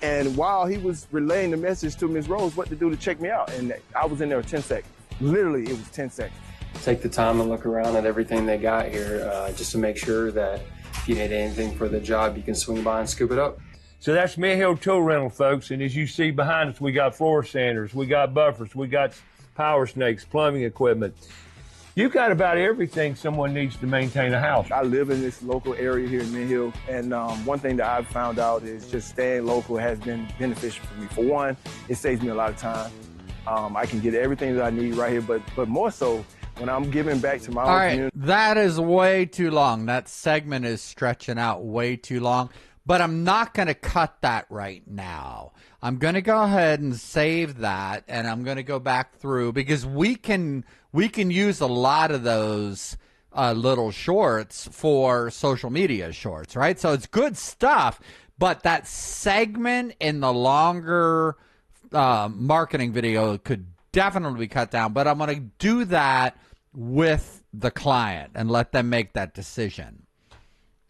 And while he was relaying the message to Ms. Rose what to do to check me out, and I was in there 10 seconds. Literally, it was 10 seconds. Take the time and look around at everything they got here just to make sure that if you need anything for the job, you can swing by and scoop it up. So that's Mid-Hill Tool Rental, folks. And as you see behind us, we got floor sanders, we got buffers, we got power snakes, plumbing equipment. You've got about everything someone needs to maintain a house. I live in this local area here in Mid-Hill, and one thing that I've found out is just staying local has been beneficial for me. For one, it saves me a lot of time. I can get everything that I need right here, but more so, when I'm giving back to my own community. That is way too long. That segment is stretching out way too long. But I'm not going to cut that right now. I'm going to go ahead and save that, and I'm going to go back through because we can use a lot of those little shorts for social media shorts, right? So it's good stuff. But that segment in the longer marketing video could definitely be cut down. But I'm going to do that with the client and let them make that decision.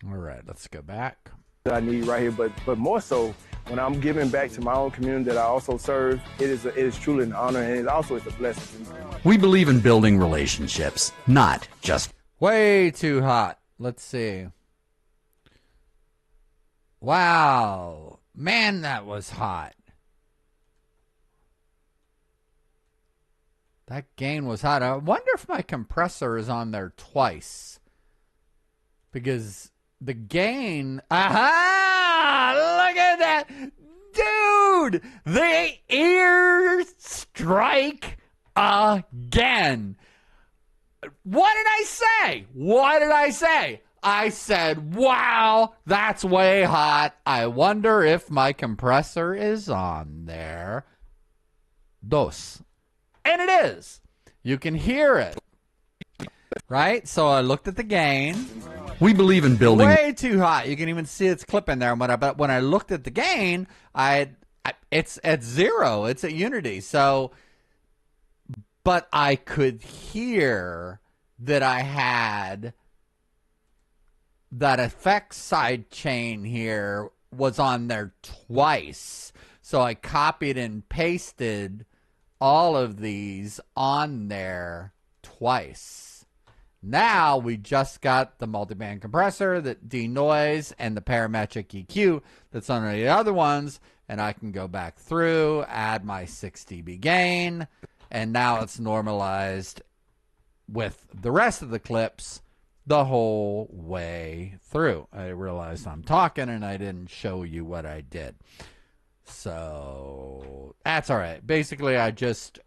All right, let's go back. That I need right here, but more so when I'm giving back to my own community that I also serve, it is truly an honor, and it also is a blessing. We believe in building relationships, not just way too hot. Let's see. Wow, man, that was hot. That gain was hot. I wonder if my compressor is on there twice. Because the gain... Aha! Look at that! Dude! The ear strike again. What did I say? What did I say? I said, wow, that's way hot. I wonder if my compressor is on there. Dos. And it is. You can hear it. Right? So I looked at the gain. We believe in building. Way too hot. You can even see its clip in there. But when I looked at the gain, it's at 0. It's at unity. So, but I could hear that I had that effects side chain here was on there twice. So I copied and pasted all of these on there twice. Now we just got the multiband compressor, the denoise, and the parametric EQ that's on the other ones, and I can go back through, add my 6 dB gain, and now it's normalized with the rest of the clips the whole way through. I realized I'm talking and I didn't show you what I did. So that's all right. Basically, I just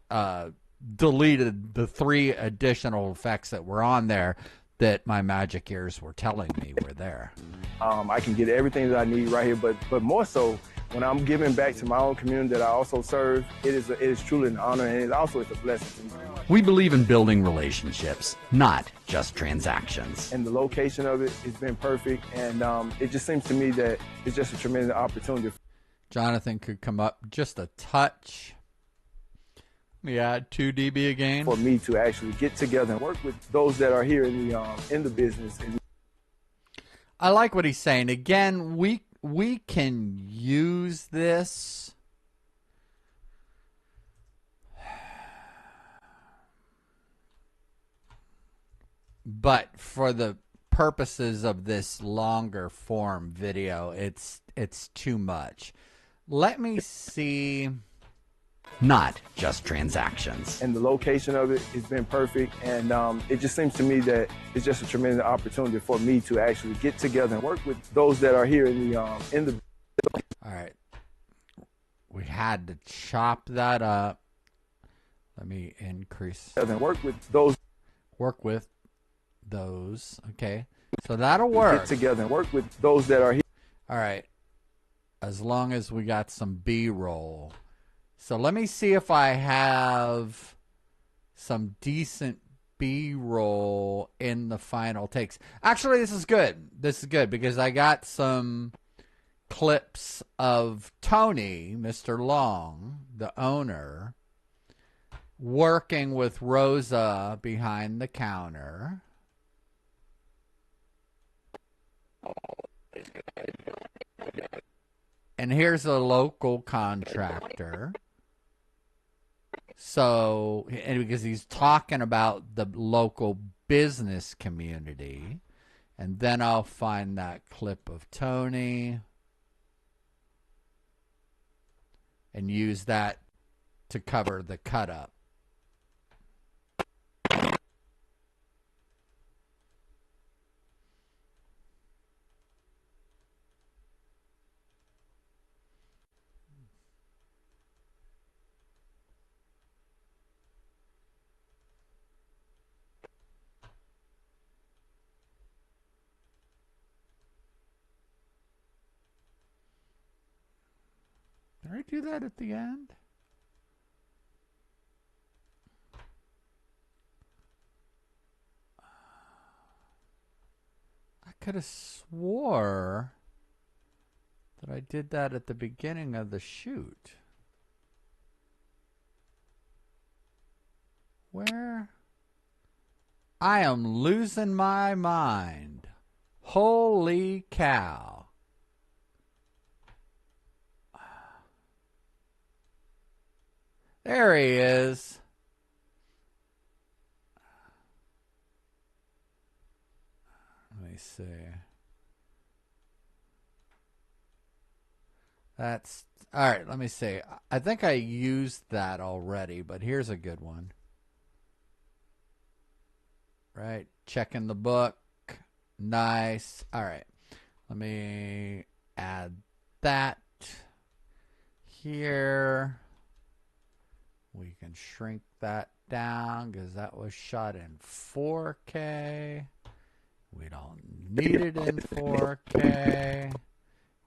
deleted the 3 additional effects that were on there that my magic ears were telling me were there. I can get everything that I need right here, but more so when I'm giving back to my own community that I also serve, it is truly an honor, and it also is a blessing to me. We believe in building relationships, not just transactions. And the location of it has been perfect, and it just seems to me that it's just a tremendous opportunity. Jonathan could come up just a touch. We add 2 dB again. For me to actually get together and work with those that are here in the business. I like what he's saying. Again, we can use this. But for the purposes of this longer form video, it's too much. Let me see. Not just transactions. And the location of it has been perfect, and it just seems to me that it's just a tremendous opportunity for me to actually get together and work with those that are here in the. All right, we had to chop that up. Let me increase. And work with those. Work with those. Okay, so that'll work. Get together and work with those that are here. All right, as long as we got some B-roll. So let me see if I have some decent B-roll in the final takes. Actually, this is good. This is good because I got some clips of Tony, Mr. Long, the owner, working with Rosa behind the counter. And here's a local contractor. So, and because he's talking about the local business community. And then I'll find that clip of Tony and use that to cover the cut up. Did I do that at the end? I could have swore that I did that at the beginning of the shoot. Where? I am losing my mind. Holy cow. There he is. Let me see. That's all right. Let me see. I think I used that already, but here's a good one. Right. Checking the book. Nice. All right. Let me add that here. We can shrink that down because that was shot in 4K. We don't need it in 4K.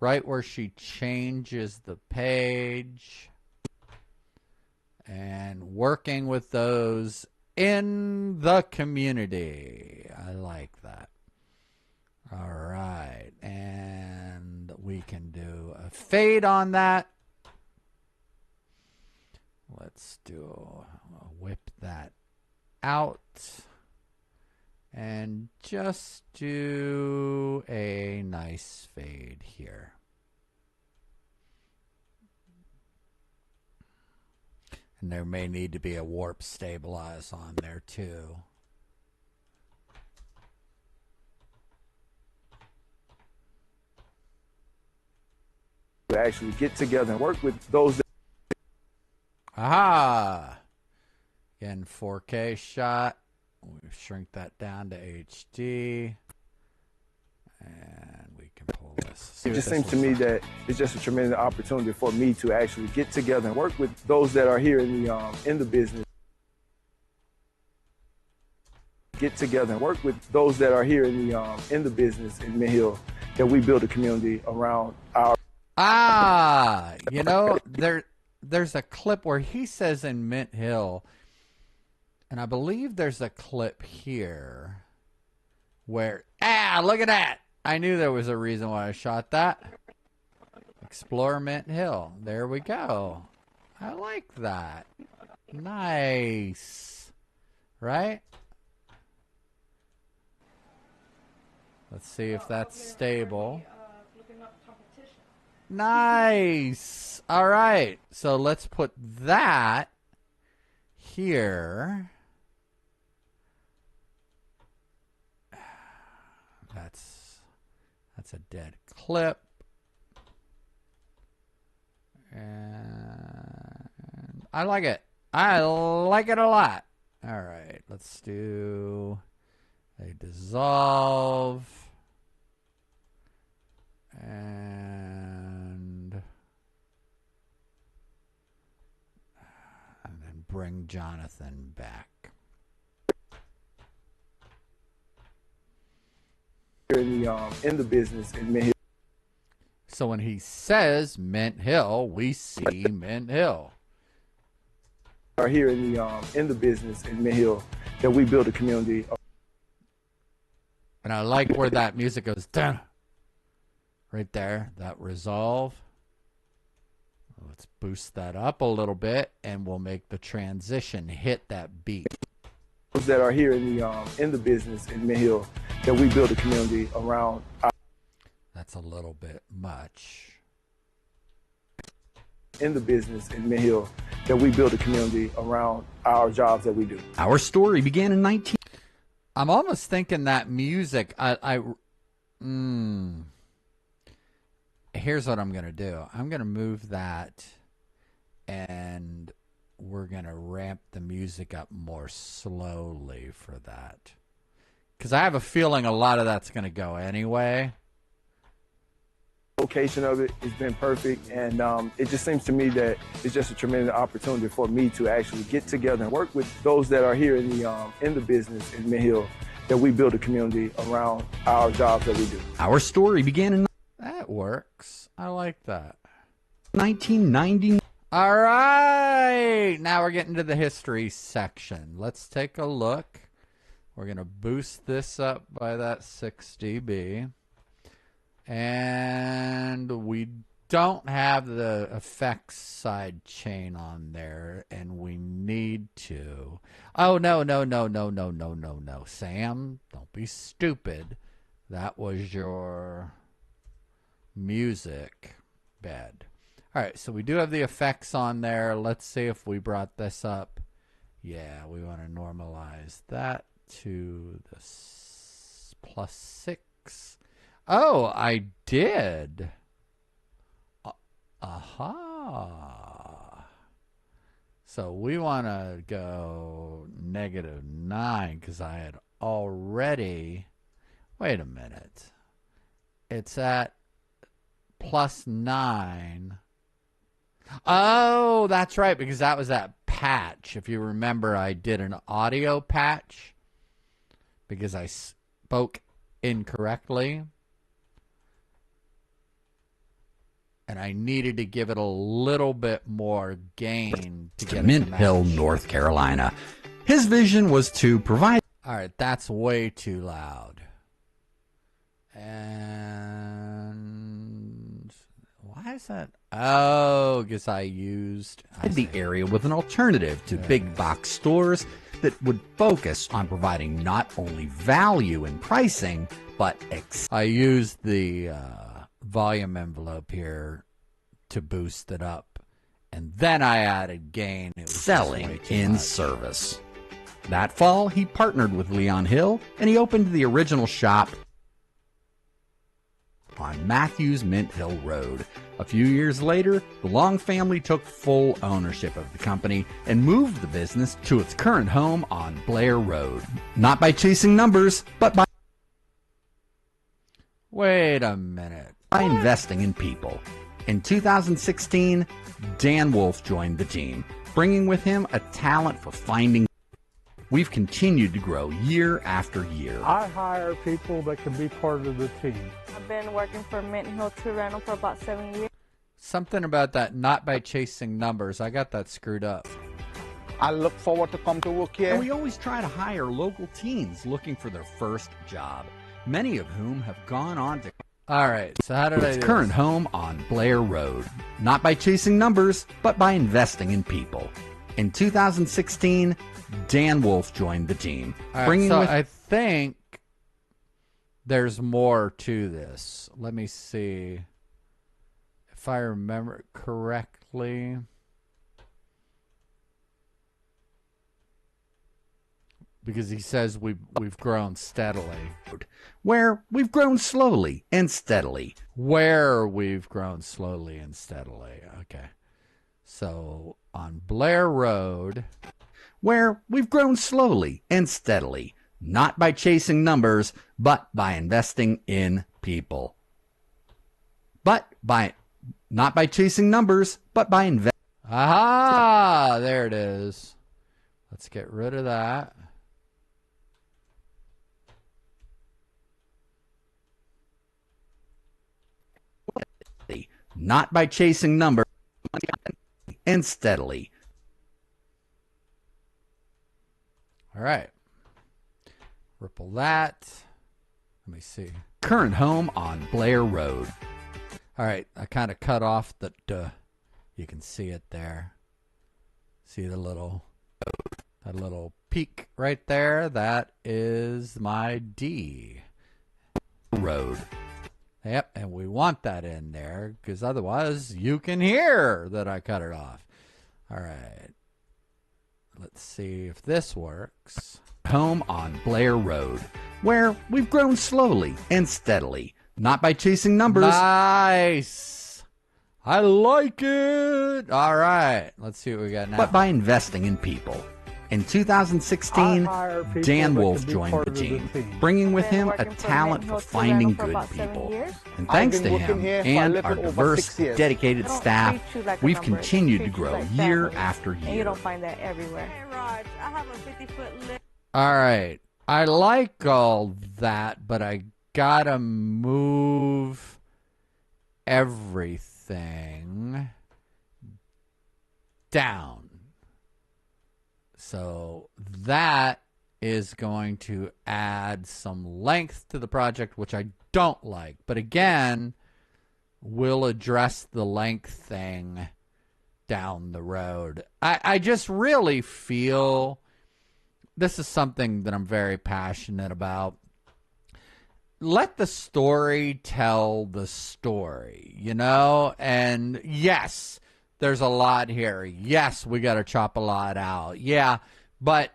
Right where she changes the page. And working with those in the community. I like that. All right. And we can do a fade on that. Let's whip that out and just do a nice fade here. And there may need to be a warp stabilize on there too. To actually get together and work with those. Aha! Again, 4K shot. We shrink that down to HD. And we can pull this. It just seems to me that it's just a tremendous opportunity for me to actually get together and work with those that are here in the business. Get together and work with those that are here in the business in Mid Hill, that we build a community around our. Ah! You know, there's a clip where he says in Mint Hill, and I believe there's a clip here where, look at that. I knew there was a reason why I shot that. Explore Mint Hill. There we go. I like that. Nice. Right? Let's see if that's stable. Nice. All right. So let's put that here. That's a dead clip. And I like it. I like it a lot. All right. Let's do a dissolve. And then bring Jonathan back. In the business in Mint Hill. So when he says Mint Hill, we see Mint Hill. Are here in the business in Mint Hill that we build a community. And I like where that music goes down. Right there, that resolve. Let's boost that up a little bit, and we'll make the transition hit that beat. Those that are here in the business in Mint Hill that we build a community around. That's a little bit much. In the business in Mint Hill that we build a community around our jobs that we do. Our story began in 19... I'm almost thinking that music, here's what I'm going to do. I'm going to move that, and we're going to ramp the music up more slowly for that. Because I have a feeling a lot of that's going to go anyway. Location of it has been perfect, and it just seems to me that it's just a tremendous opportunity for me to actually get together and work with those that are here in the business in Mint Hill that we build a community around our jobs that we do. Our story began in... That works. I like that. 1990. All right. Now we're getting to the history section. Let's take a look. We're going to boost this up by that 6 dB. And we don't have the effects side chain on there, and we need to. Oh, no. Sam, don't be stupid. That was your music bed. All right, so we do have the effects on there. Let's see if we brought this up. Yeah, we want to normalize that to the +6. Oh, I did. Aha. So we want to go -9 because I had already... Wait a minute. It's at +9. Oh, that's right, because that was that patch. If you remember, I did an audio patch because I spoke incorrectly. And I needed to give it a little bit more gain to get Mint Hill, North Carolina. His vision was to provide... All right, that's way too loud. And why is that? Oh, because I used the area with an alternative to big box stores that would focus on providing not only value in pricing, but I used the volume envelope here to boost it up, and then I added gain. It was selling in service. That fall, he partnered with Leon Hill, and he opened the original shop on Matthews Mint Hill Road. A few years later, the Long family took full ownership of the company and moved the business to its current home on Blair Road. Not by chasing numbers, but by... Wait a minute. By investing in people. In 2016, Dan Wolf joined the team, bringing with him a talent for finding... We've continued to grow year after year. I hire people that can be part of the team. I've been working for Mint Hill 2 Rental for about 7 years. Something about that not by chasing numbers. I got that screwed up. I look forward to come to work here. And we always try to hire local teens looking for their first job, many of whom have gone on to All right, so how did I its do current this? home on Blair Road, not by chasing numbers, but by investing in people. In 2016, Dan Wolf joined the team, All right, bringing so with I think there's more to this. Let me see if I remember correctly. Because he says we've grown steadily. where we've grown slowly and steadily. Where we've grown slowly and steadily. Okay. So on Blair Road, Where we've grown slowly and steadily, not by chasing numbers, but by investing in people. Not by chasing numbers, but by investing. aha, there it is. Let's get rid of that. Not by chasing numbers, and steadily. All right. Ripple that. Let me see. Current home on Blair Road. All right, I kind of cut off the duh. You can see it there. See that little peak right there? That is my D. Road. Yep, and we want that in there because otherwise you can hear that I cut it off. All right. Let's see if this works. Home on Blair Road, where we've grown slowly and steadily, not by chasing numbers. Nice. I like it. All right. Let's see what we got now. But by investing in people. In 2016, Dan Wolf joined the team, bringing with him a talent for finding good people. And thanks to him and our diverse, dedicated staff, we've continued to grow year after And you year. don't find that everywhere. Hey, Raj, I have a 50-foot lift. All right. I like all that, but I gotta move everything down. So that is going to add some length to the project, which I don't like. But again, we'll address the length thing down the road. I just really feel this is something that I'm very passionate about. Let the story tell the story, you know? And yes, there's a lot here. Yes, we got to chop a lot out. Yeah, but,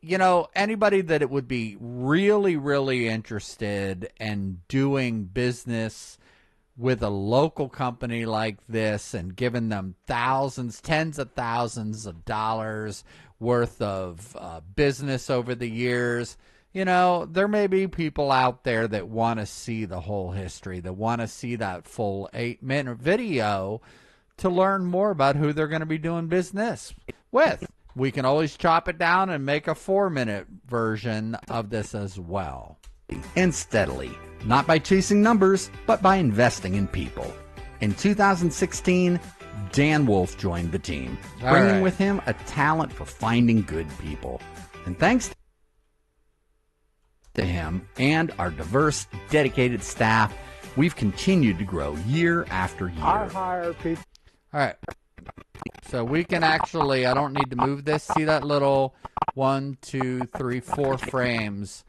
you know, anybody that it would be really, really interested in doing business with a local company like this and giving them thousands, tens of thousands of dollars worth of business over the years, you know, there may be people out there that want to see the whole history, that want to see that full 8-minute video to learn more about who they're going to be doing business with. We can always chop it down and make a 4-minute version of this as well. And steadily, not by chasing numbers, but by investing in people. In 2016, Dan Wolf joined the team, bringing with him a talent for finding good people. And thanks to him and our diverse, dedicated staff, we've continued to grow year after year. I hire people. All right. So we can actually, I don't need to move this. See that little 1, 2, 3, 4 frames?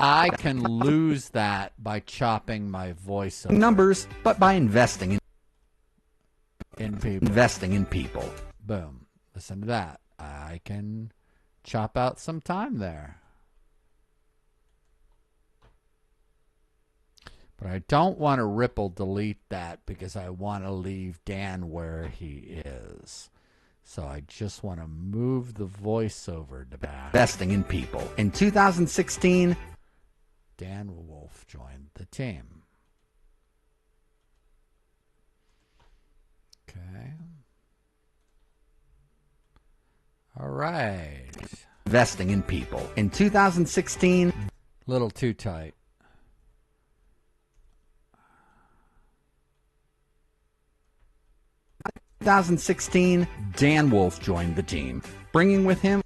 I can lose that by chopping my voice over. Numbers, but by investing in people. Investing in people. Boom. Listen to that. I can chop out some time there. But I don't want to ripple delete that because I want to leave Dan where he is. So I just want to move the voiceover to back. Investing in people. In 2016, Dan Wolf joined the team. Okay. All right. Investing in people. In 2016, little too tight. 2016, Dan Wolf joined the team, bringing with him.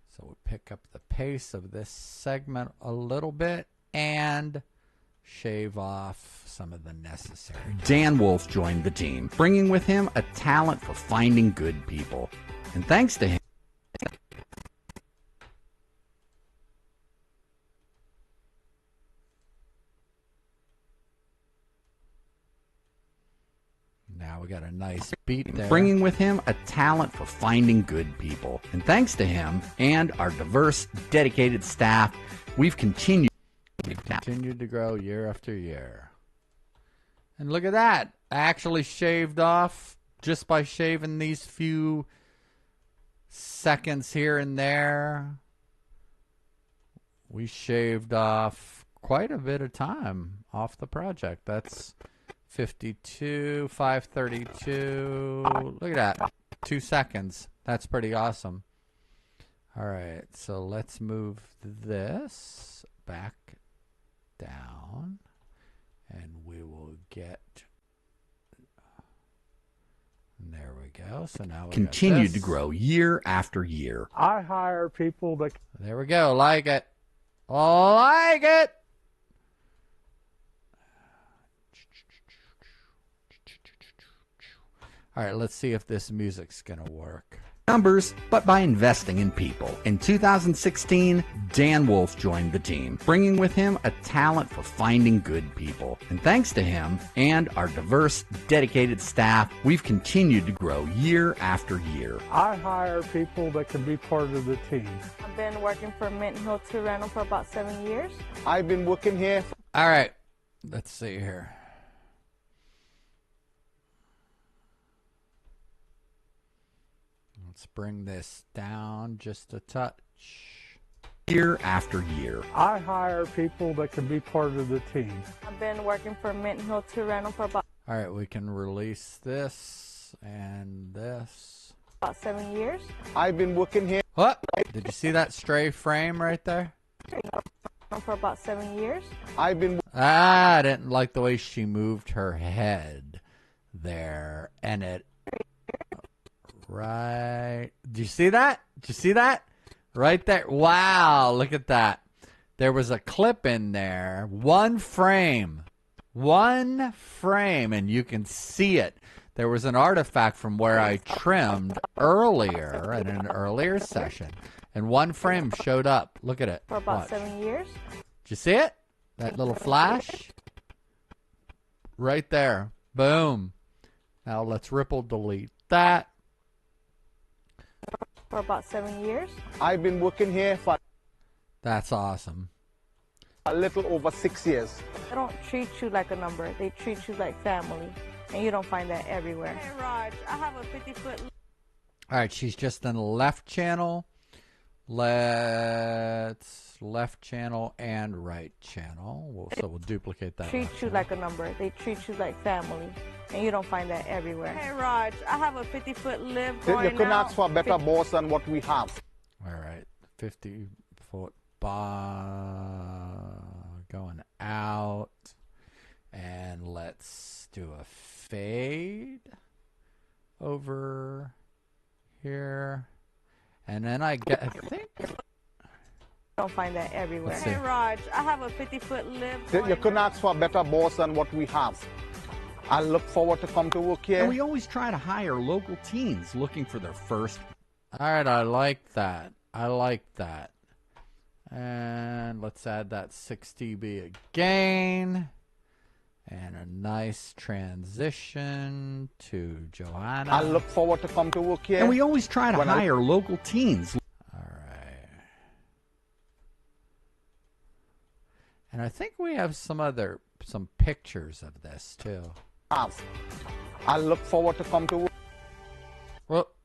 So we pick up the pace of this segment a little bit and shave off some of the necessary. Dan Wolf joined the team, bringing with him a talent for finding good people. And thanks to him, now we got a nice beat there. bringing with him a talent for finding good people. And thanks to him and our diverse, dedicated staff, we've continued to grow year after year. And look at that. I actually shaved off just by shaving these few seconds here and there. We shaved off quite a bit of time off the project. That's 52, 532. Look at that. 2 seconds. That's pretty awesome. All right, so let's move this back down, and we will get. There we go. So now we continued to grow year after year. I hire people that. There we go. Like it. Like it. All right, let's see if this music's going to work. Numbers, but by investing in people. In 2016, Dan Wolf joined the team, bringing with him a talent for finding good people. And thanks to him and our diverse, dedicated staff, we've continued to grow year after year. I hire people that can be part of the team. I've been working for Mint Hill Tool Rental for about 7 years. I've been working here. All right, let's see here. Let's bring this down just a touch. Year after year. I hire people that can be part of the team. I've been working for Mint Hill Tool Rental for about. All right, we can release this and this. About 7 years. I've been working here. What? Did you see that stray frame right there? For about 7 years. I've been. I didn't like the way she moved her head there, and it. Right. Did you see that? Did you see that? Right there. Wow, look at that. There was a clip in there. One frame. One frame, and you can see it. There was an artifact from where I trimmed earlier in an earlier session, and one frame showed up. Look at it. For about Watch. 7 years. Did you see it? That little flash? Right there. Boom. Now let's ripple delete that. For about 7 years. I've been working here for That's awesome. a little over 6 years. They don't treat you like a number. They treat you like family. And you don't find that everywhere. Hey, Raj, I have a 50-foot... All right, she's just in the left channel. Let's left channel and right channel. So we'll duplicate that. Treat you like a number. They treat you like family. And you don't find that everywhere. Hey, Raj, I have a 50-foot live going You couldn't ask for a better boss than what we have. All right, 50-foot bar going out. And let's do a fade over here. And then I think... Don't find that everywhere. Let's Hey, see. Raj, I have a 50-foot live You couldn't ask for a better boss than what we have. I look forward to come to work here. And we always try to hire local teens looking for their first. All right, I like that. I like that. And let's add that 6 dB again. And a nice transition to Joanna. I look forward to come to work here. And we always try to When I- hire local teens. All right. And I think we have some pictures of this too. I look forward to come to work. Whoop.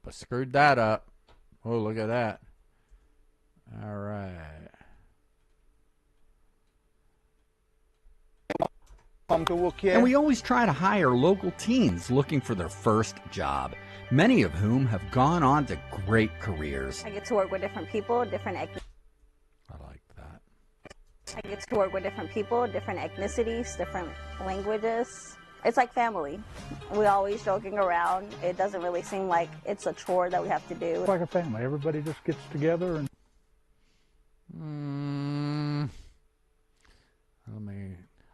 I screwed that up. Oh, look at that. All right. Come to work here. And we always try to hire local teens looking for their first job, many of whom have gone on to great careers. I get to work with different people, different. I like that. I get to work with different people, different ethnicities, different languages. It's like family. We're always joking around. It doesn't really seem like it's a chore that we have to do. It's like a family. Everybody just gets together and...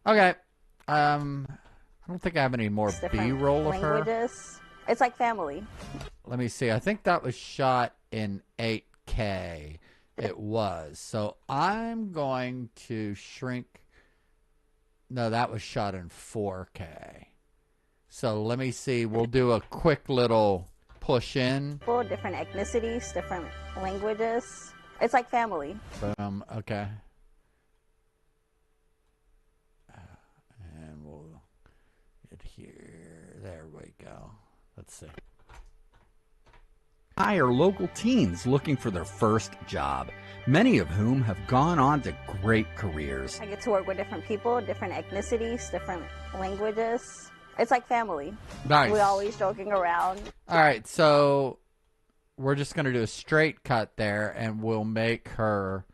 Okay. I don't think I have any more B-roll of her. Languages. It's like family. Let me see. I think that was shot in 8K. It was. So I'm going to shrink. No, that was shot in 4K. So let me see. We'll do a quick little push in. Different ethnicities, different languages. It's like family. Okay. And we'll get here. There we go. Let's see. Hire local teens looking for their first job, many of whom have gone on to great careers. I get to work with different people, different ethnicities, different languages. It's like family. Nice. We're always joking around. All right, so we're just going to do a straight cut there, and we'll make her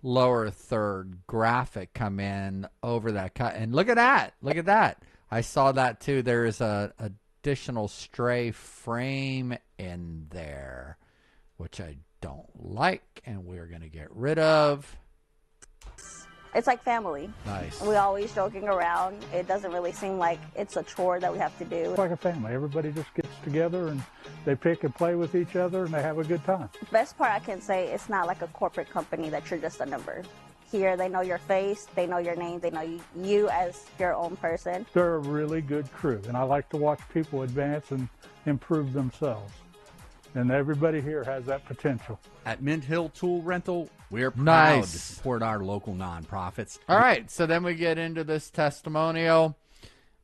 lower third graphic come in over that cut. And look at that. Look at that. I saw that too. There is a additional stray frame in there, which I don't like, and we're going to get rid of. It's like family. Nice. We're always joking around. It doesn't really seem like it's a chore that we have to do. It's like a family. Everybody just gets together and they pick and play with each other and they have a good time. The best part I can say, it's not like a corporate company that you're just a number. Here, they know your face, they know your name, they know you as your own person. They're a really good crew, and I like to watch people advance and improve themselves. And everybody here has that potential. At Mint Hill Tool Rental, we're proud Nice. to support our local nonprofits. All right, so then we get into this testimonial.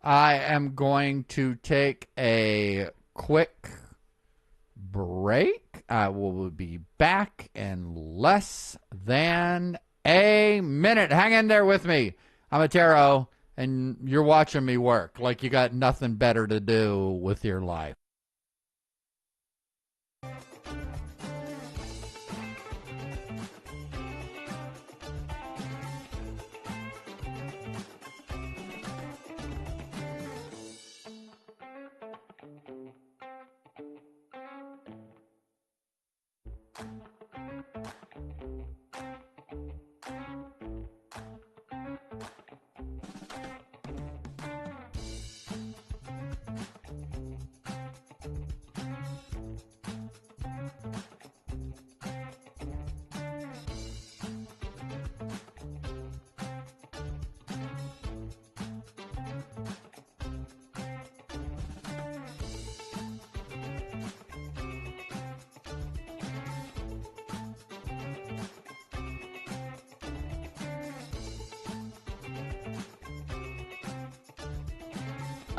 I am going to take a quick break. I will be back in less than a minute. Hang in there with me. I'm Ettaro, and you're watching me work like you got nothing better to do with your life.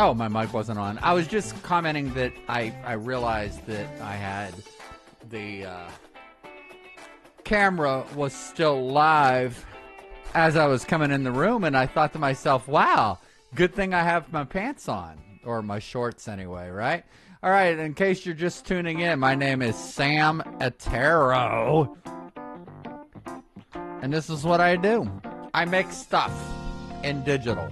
Oh, my mic wasn't on. I was just commenting that I realized that I had the camera was still live as I was coming in the room, and I thought to myself, wow, good thing I have my pants on, or my shorts anyway, right? All right, in case you're just tuning in, my name is Sam Ettaro, and this is what I do. I make stuff in digital,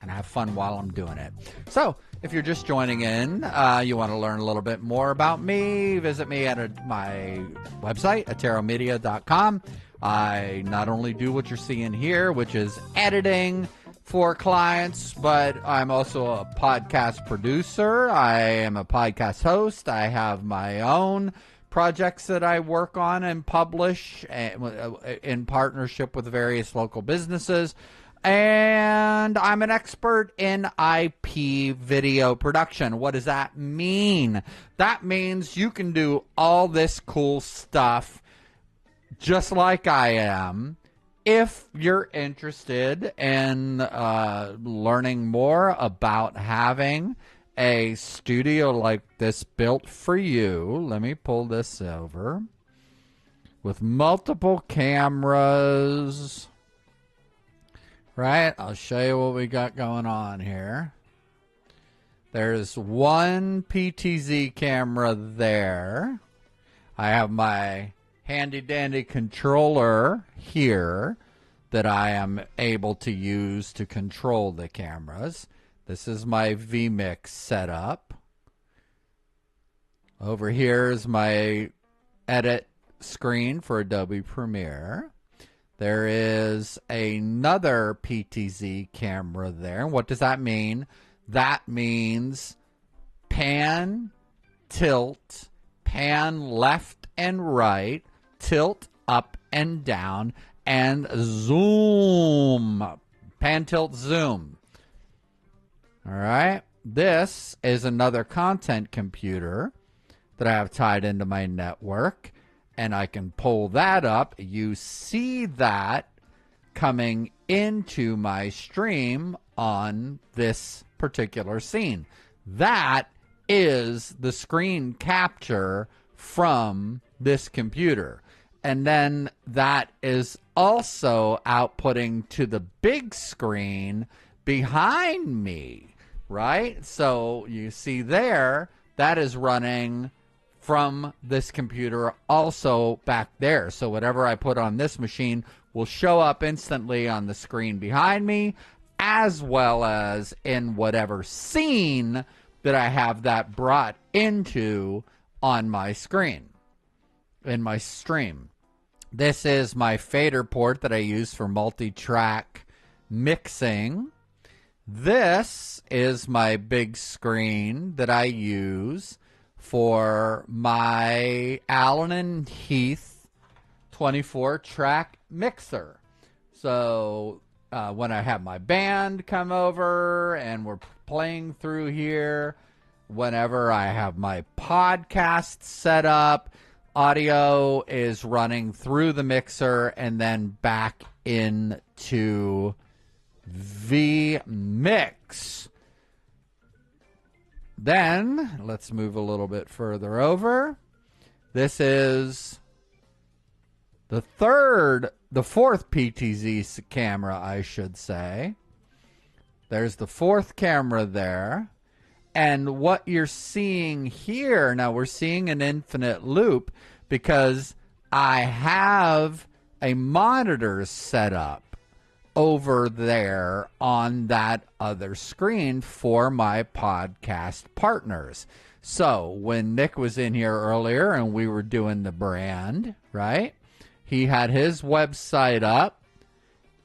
and have fun while I'm doing it. So, if you're just joining in, you want to learn a little bit more about me, visit me at my website, EttaroMedia.com. I not only do what you're seeing here, which is editing for clients, but I'm also a podcast producer. I am a podcast host. I have my own projects that I work on and publish in partnership with various local businesses. And I'm an expert in IP video production. What does that mean? That means you can do all this cool stuff just like I am if you're interested in learning more about having a studio like this built for you. Let me pull this over. With multiple cameras. Right, I'll show you what we got going on here. There's one PTZ camera there. I have my handy dandy controller here. that I am able to use to control the cameras. This is my vMix setup. Over here is my edit screen for Adobe Premiere. There is another PTZ camera there. What does that mean? That means pan, tilt, pan left and right, tilt up and down, and zoom. Pan, tilt, zoom. All right. This is another content computer that I have tied into my network, and I can pull that up. You see that coming into my stream on this particular scene. That is the screen capture from this computer. And then that is also outputting to the big screen behind me, right? So you see there, that is running from this computer also back there. So whatever I put on this machine will show up instantly on the screen behind me, as well as in whatever scene that I have that brought into on my screen, in my stream. This is my fader port that I use for multi-track mixing. This is my big screen that I use for my Allen and Heath 24-track mixer. So when I have my band come over and we're playing through here, whenever I have my podcast set up, audio is running through the mixer and then back into vMix. Then, let's move a little bit further over. This is the fourth PTZ camera, I should say. There's the fourth camera there. And what you're seeing here, now we're seeing an infinite loop because I have a monitor set up over there on that other screen for my podcast partners. So when Nick was in here earlier and we were doing the brand, right? He had his website up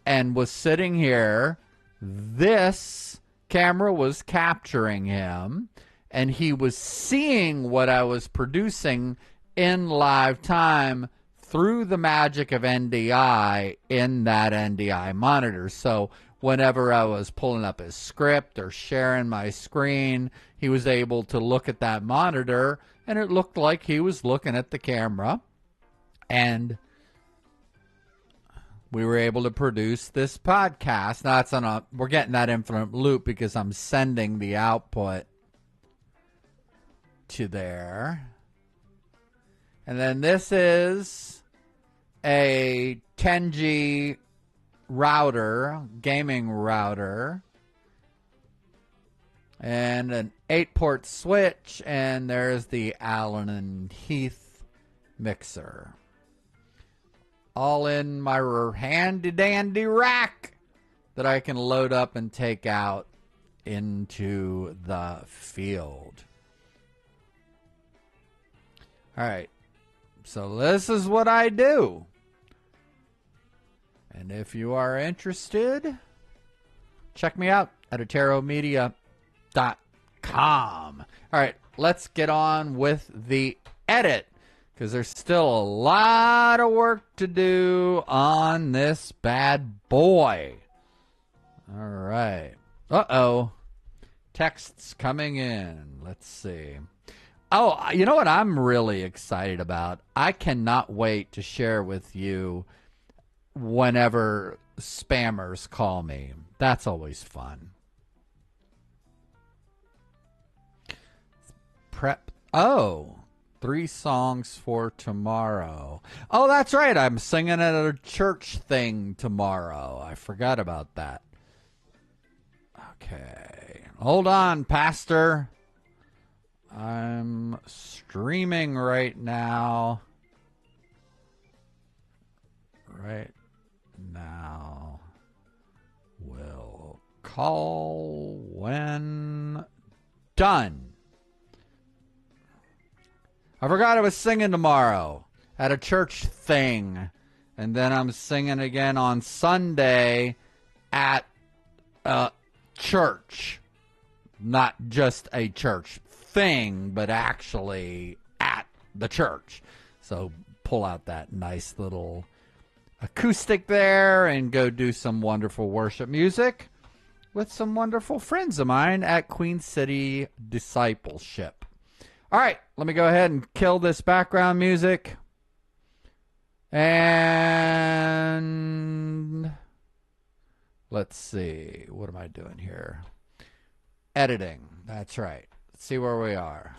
and was sitting here. This camera was capturing him and he was seeing what I was producing in live time through the magic of NDI in that NDI monitor. So whenever I was pulling up his script or sharing my screen, he was able to look at that monitor and it looked like he was looking at the camera. And we were able to produce this podcast. Now it's we're getting that infinite loop because I'm sending the output to there. And then this is a 10G router, gaming router, and an 8-port switch, and there's the Allen and Heath mixer. All in my handy-dandy rack that I can load up and take out into the field. All right. So this is what I do. And if you are interested, check me out at EttaroMedia.com. All right, let's get on with the edit because there's still a lot of work to do on this bad boy. All right. Uh-oh. Texts coming in. Let's see. Oh, you know what I'm really excited about? I cannot wait to share with you whenever spammers call me. That's always fun. Prep. Oh, 3 songs for tomorrow. Oh, that's right. I'm singing at a church thing tomorrow. I forgot about that. Okay. Hold on, Pastor. I'm streaming right now. Right now. Call when done. I forgot I was singing tomorrow at a church thing. And then I'm singing again on Sunday at a church. Not just a church thing, but actually at the church. So pull out that nice little acoustic there and go do some wonderful worship music with some wonderful friends of mine at Queen City Discipleship. All right, let me go ahead and kill this background music. And let's see, what am I doing here? Editing, that's right. Let's see where we are.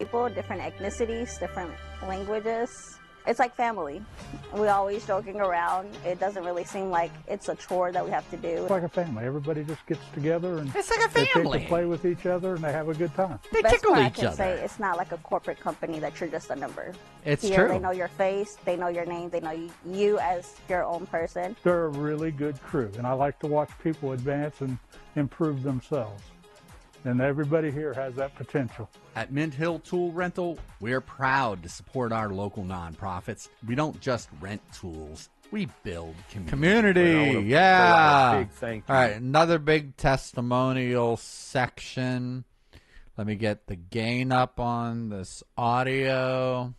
People, different ethnicities, different languages. It's like family. We always joking around. It doesn't really seem like it's a chore that we have to do. It's like a family. Everybody just gets together and it's like a they family. take to play with each other and they have a good time. They Best tickle part I each can other. say, it's not like a corporate company that you're just a number. It's Here, true. They know your face, they know your name, they know you as your own person. They're a really good crew, and I like to watch people advance and improve themselves. And everybody here has that potential. At Mint Hill Tool Rental, we're proud to support our local nonprofits. We don't just rent tools, we build community. Yeah. Big thank you. All right, another big testimonial section. Let me get the gain up on this audio.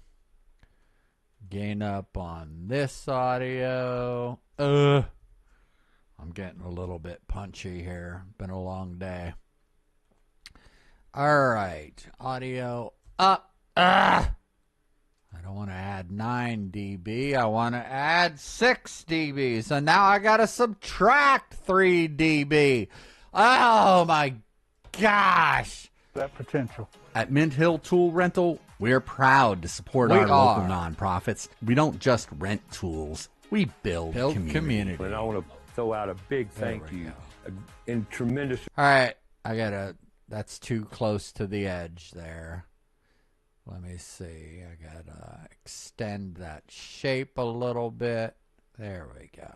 Gain up on this audio. I'm getting a little bit punchy here. Been a long day. All right, audio up. I don't want to add 9 dB. I want to add 6 dB. So now I got to subtract 3 dB. Oh, my gosh. That potential. At Mint Hill Tool Rental, we're proud to support our local nonprofits. We don't just rent tools, we build community. And I want to throw out a big thank you. And tremendous. All right, I got to, that's too close to the edge there. Let me see. I got to extend that shape a little bit. There we go.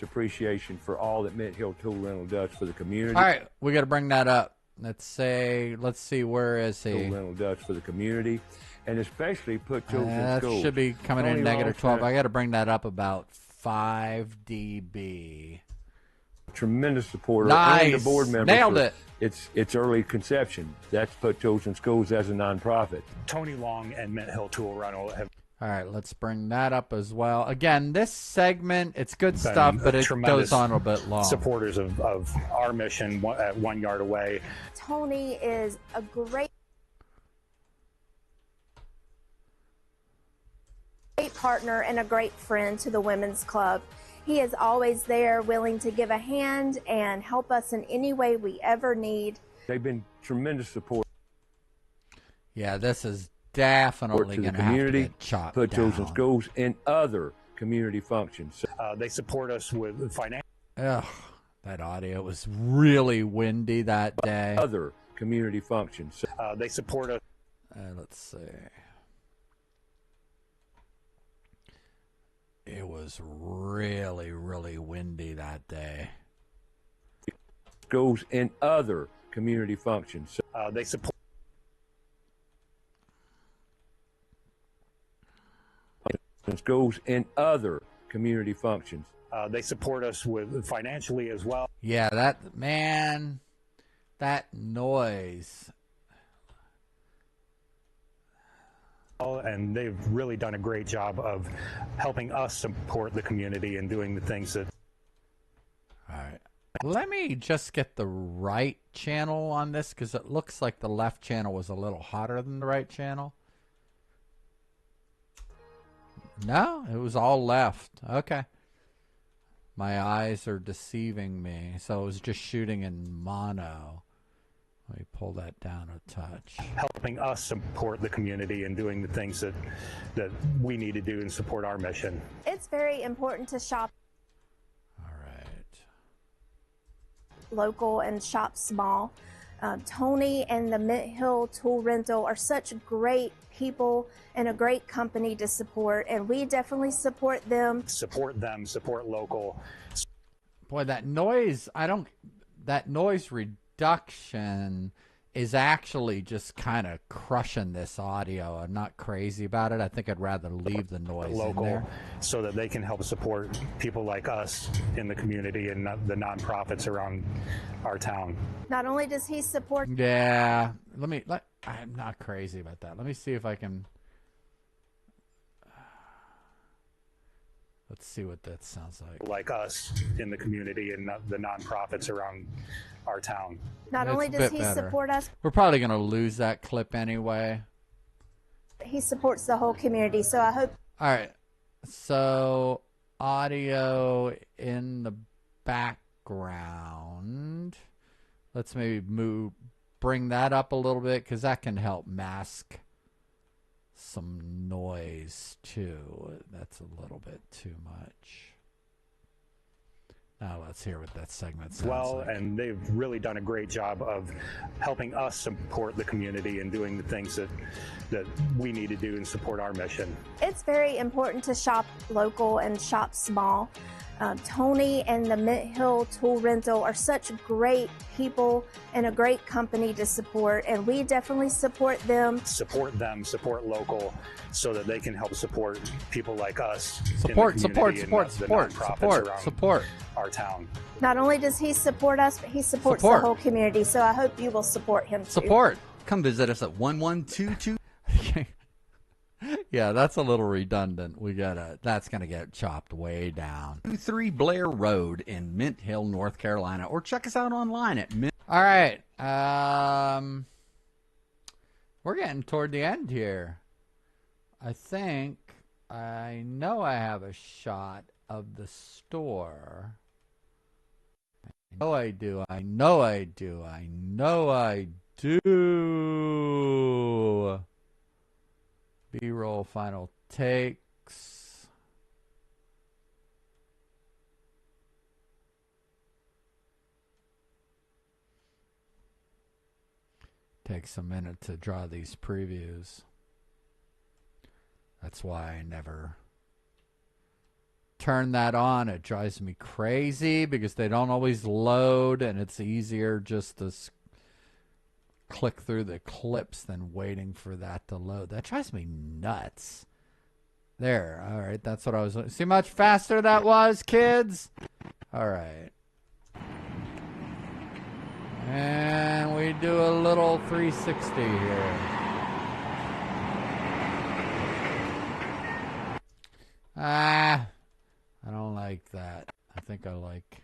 Appreciation for all that Mint Hill Tool Rental does for the community. All right, we got to bring that up. Let's see, where is he? Tool Rental does for the community, and especially put children in That schools. should be coming in Tony negative 12. Longstreet, I got to bring that up about 5 dB. Tremendous supporter. Nice. And the board member. Nailed it. It's early conception. That's put children in schools as a nonprofit. Tony Long and Mint Hill Tool Rental have. All right, let's bring that up as well. Again, this segment, it's good stuff, but it goes on a bit long. Supporters of our mission at 1 yard away. Tony is a great partner and a great friend to the Women's Club. He is always there, willing to give a hand and help us in any way we ever need. They've been tremendous support. Yeah, this is definitely to the going to have to community, get chopped put children in down. schools and other community functions. They support us with financial. Ugh, that audio was really windy that day. Other community functions. They support us. Let's see. It was really, really windy that day. Schools and other community functions. They support. Schools and other community functions. They support us with financially as well. Yeah, that noise. And they've really done a great job of helping us support the community and doing the things that. All right. Let me just get the right channel on this because it looks like the left channel was a little hotter than the right channel. No, it was all left. Okay. My eyes are deceiving me. So it was just shooting in mono. Let me pull that down a touch. Helping us support the community and doing the things that we need to do and support our mission. It's very important to shop All right. local and shop small. Tony and the Mint Hill Tool Rental are such great people and a great company to support, and we definitely support them. Support them, support local. Boy, that noise, that noise reduction is actually just kind of crushing this audio. I'm not crazy about it. I think I'd rather leave the noise local in there. so that they can help support people like us in the community and the nonprofits around our town. Not only does he support... Yeah, I'm not crazy about that. Let me see if I can... Let's see what that sounds like. Like us in the community and the nonprofits around our town. Not only does he support us... We're probably going to lose that clip anyway. He supports the whole community, so I hope... All right. So, audio in the background. Let's maybe bring that up a little bit, because that can help mask some noise too. That's a little bit too much. Now let's hear what that segment sounds like. And they've really done a great job of helping us support the community and doing the things that we need to do and support our mission. It's very important to shop local and shop small. Tony and the Mint Hill Tool Rental are such great people and a great company to support, and we definitely support them. Support local so that they can help support people like us. Support our town. Not only does he support us, but he supports the whole community, so I hope you will support him too. Support. Come visit us at 1122. Yeah, that's a little redundant. That's gonna get chopped way down. 23 Blair Road in Mint Hill, North Carolina, or check us out online at Mint. All right, we're getting toward the end here. I think I know I have a shot of the store. I know I do. I know I do. I know I do. B-roll final takes. Takes a minute to draw these previews. That's why I never turn that on. It drives me crazy because they don't always load, and it's easier just to click through the clips than waiting for that to load. That drives me nuts. There. All right. That's what I was... See how much faster that was, kids? All right. And we do a little 360 here. I don't like that. I think I like...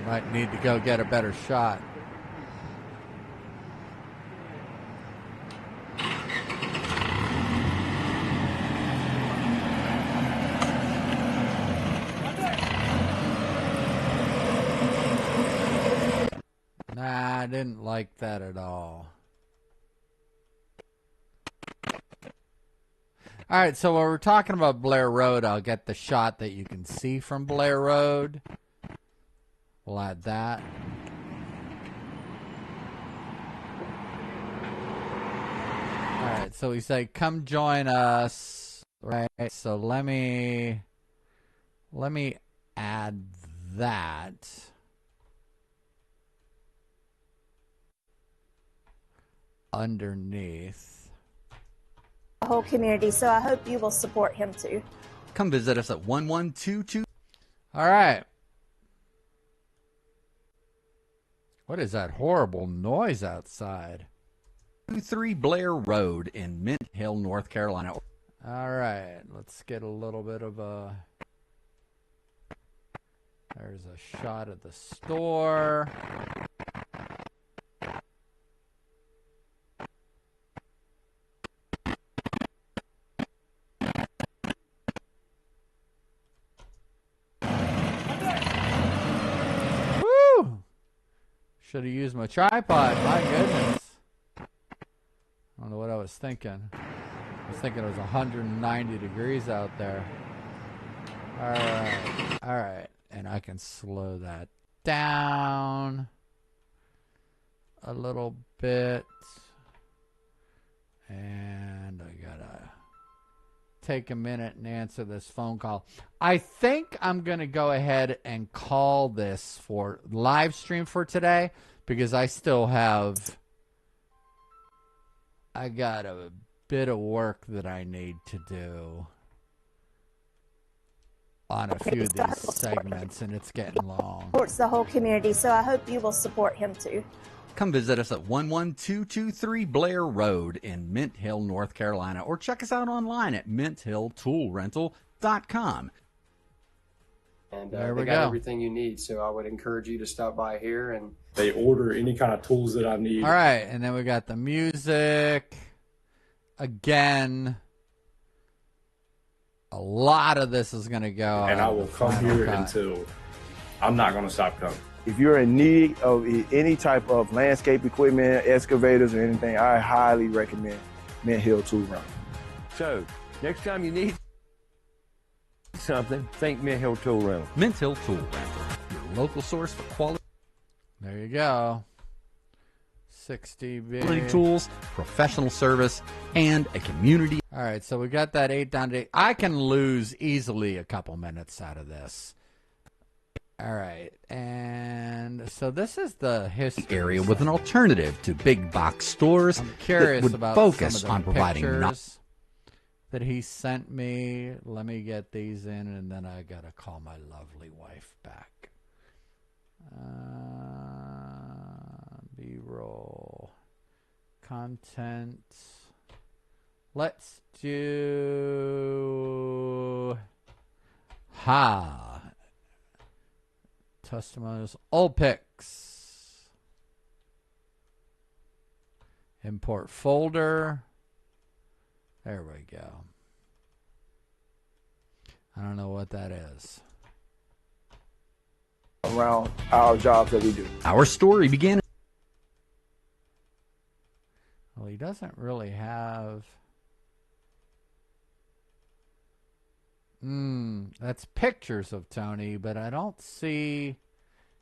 Might need to go get a better shot. Nah, I didn't like that at all. All right, so when we're talking about Blair Road, I'll get the shot that you can see from Blair Road. We'll add that. All right, so we say, come join us, right? So let me add that. Underneath. The whole community, so I hope you will support him too. Come visit us at 1122. All right. What is that horrible noise outside? 23 Blair Road in Mint Hill, North Carolina. All right, let's get a little bit of a... There's a shot of the store. Should have used my tripod. My goodness. I don't know what I was thinking. I was thinking it was 190 degrees out there. All right. All right. And I can slow that down a little bit. And I gotta take a minute and answer this phone call. I think I'm gonna go ahead and call this for live stream for today because I got a bit of work that I need to do on a few of these segments, and it's getting long. Supports the whole community, so I hope you will support him too. Come visit us at 11223 Blair Road in Mint Hill, North Carolina, or check us out online at minthilltoolrental.com. And There we they got go. everything you need, so I would encourage you to stop by here. And They order any kind of tools that I need. All right, and then we got the music. Again, a lot of this is going to go. And I on will the come final here cut. until I'm not going to stop coming. If you're in need of any type of landscape equipment, excavators, or anything, I highly recommend Mint Hill Tool Rental. So, next time you need something, think Mint Hill Tool Rental. Mint Hill Tool Rental, your local source for quality There you go. 60B. tools, professional service, and a community. All right, so we got that 8 down to 8. I can lose easily a couple minutes out of this. All right, and so this is the history area with an alternative to big box stores. I'm curious that would about focus some of on the providing pictures that he sent me. Let me get these in, and then I gotta call my lovely wife back. B-roll content. Let's do testimonials, old pics. Import folder. There we go. I don't know what that is. Around our jobs that we do. Our story began. Well, he doesn't really have. That's pictures of Tony, but I don't see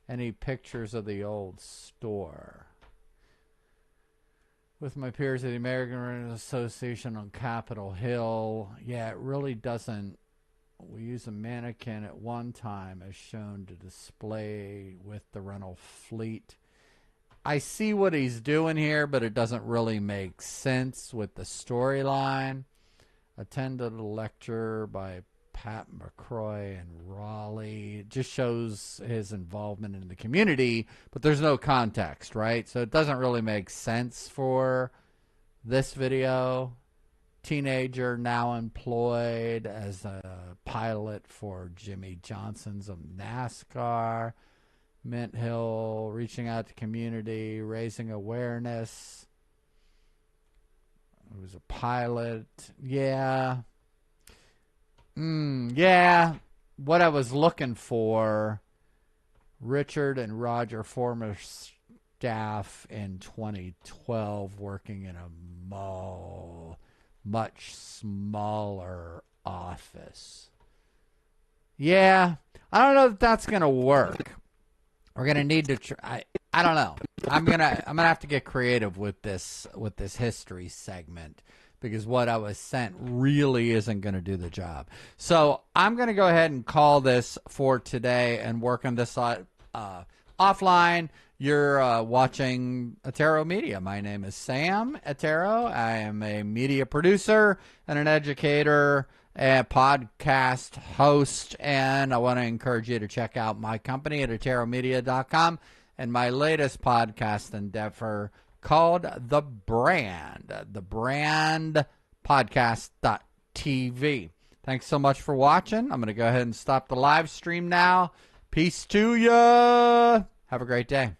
any pictures of the old store. With my peers at the American Rental Association on Capitol Hill, yeah, it really doesn't. We use a mannequin at one time as shown to display with the rental fleet. I see what he's doing here, but it doesn't really make sense with the storyline. Attended a lecture by Pat McCroy in Raleigh. It just shows his involvement in the community, but there's no context, right? So it doesn't really make sense for this video. Teenager now employed as a pilot for Jimmy Johnson's of NASCAR. Mint Hill reaching out to community, raising awareness. He was a pilot. Yeah. Yeah. What I was looking for, Richard and Roger, former staff in 2012, working in a much smaller office. Yeah. I don't know if that's going to work. We're gonna need to try. I don't know. I'm gonna have to get creative with this history segment because what I was sent really isn't gonna do the job. So I'm gonna go ahead and call this for today and work on this offline. You're watching EttaroMedia. My name is Sam Ettaro. I am a media producer and an educator, a podcast host, and I want to encourage you to check out my company at EttaroMedia.com and my latest podcast endeavor called The Brand Podcast.tv. Thanks so much for watching. I'm going to go ahead and stop the live stream now. Peace to ya. Have a great day.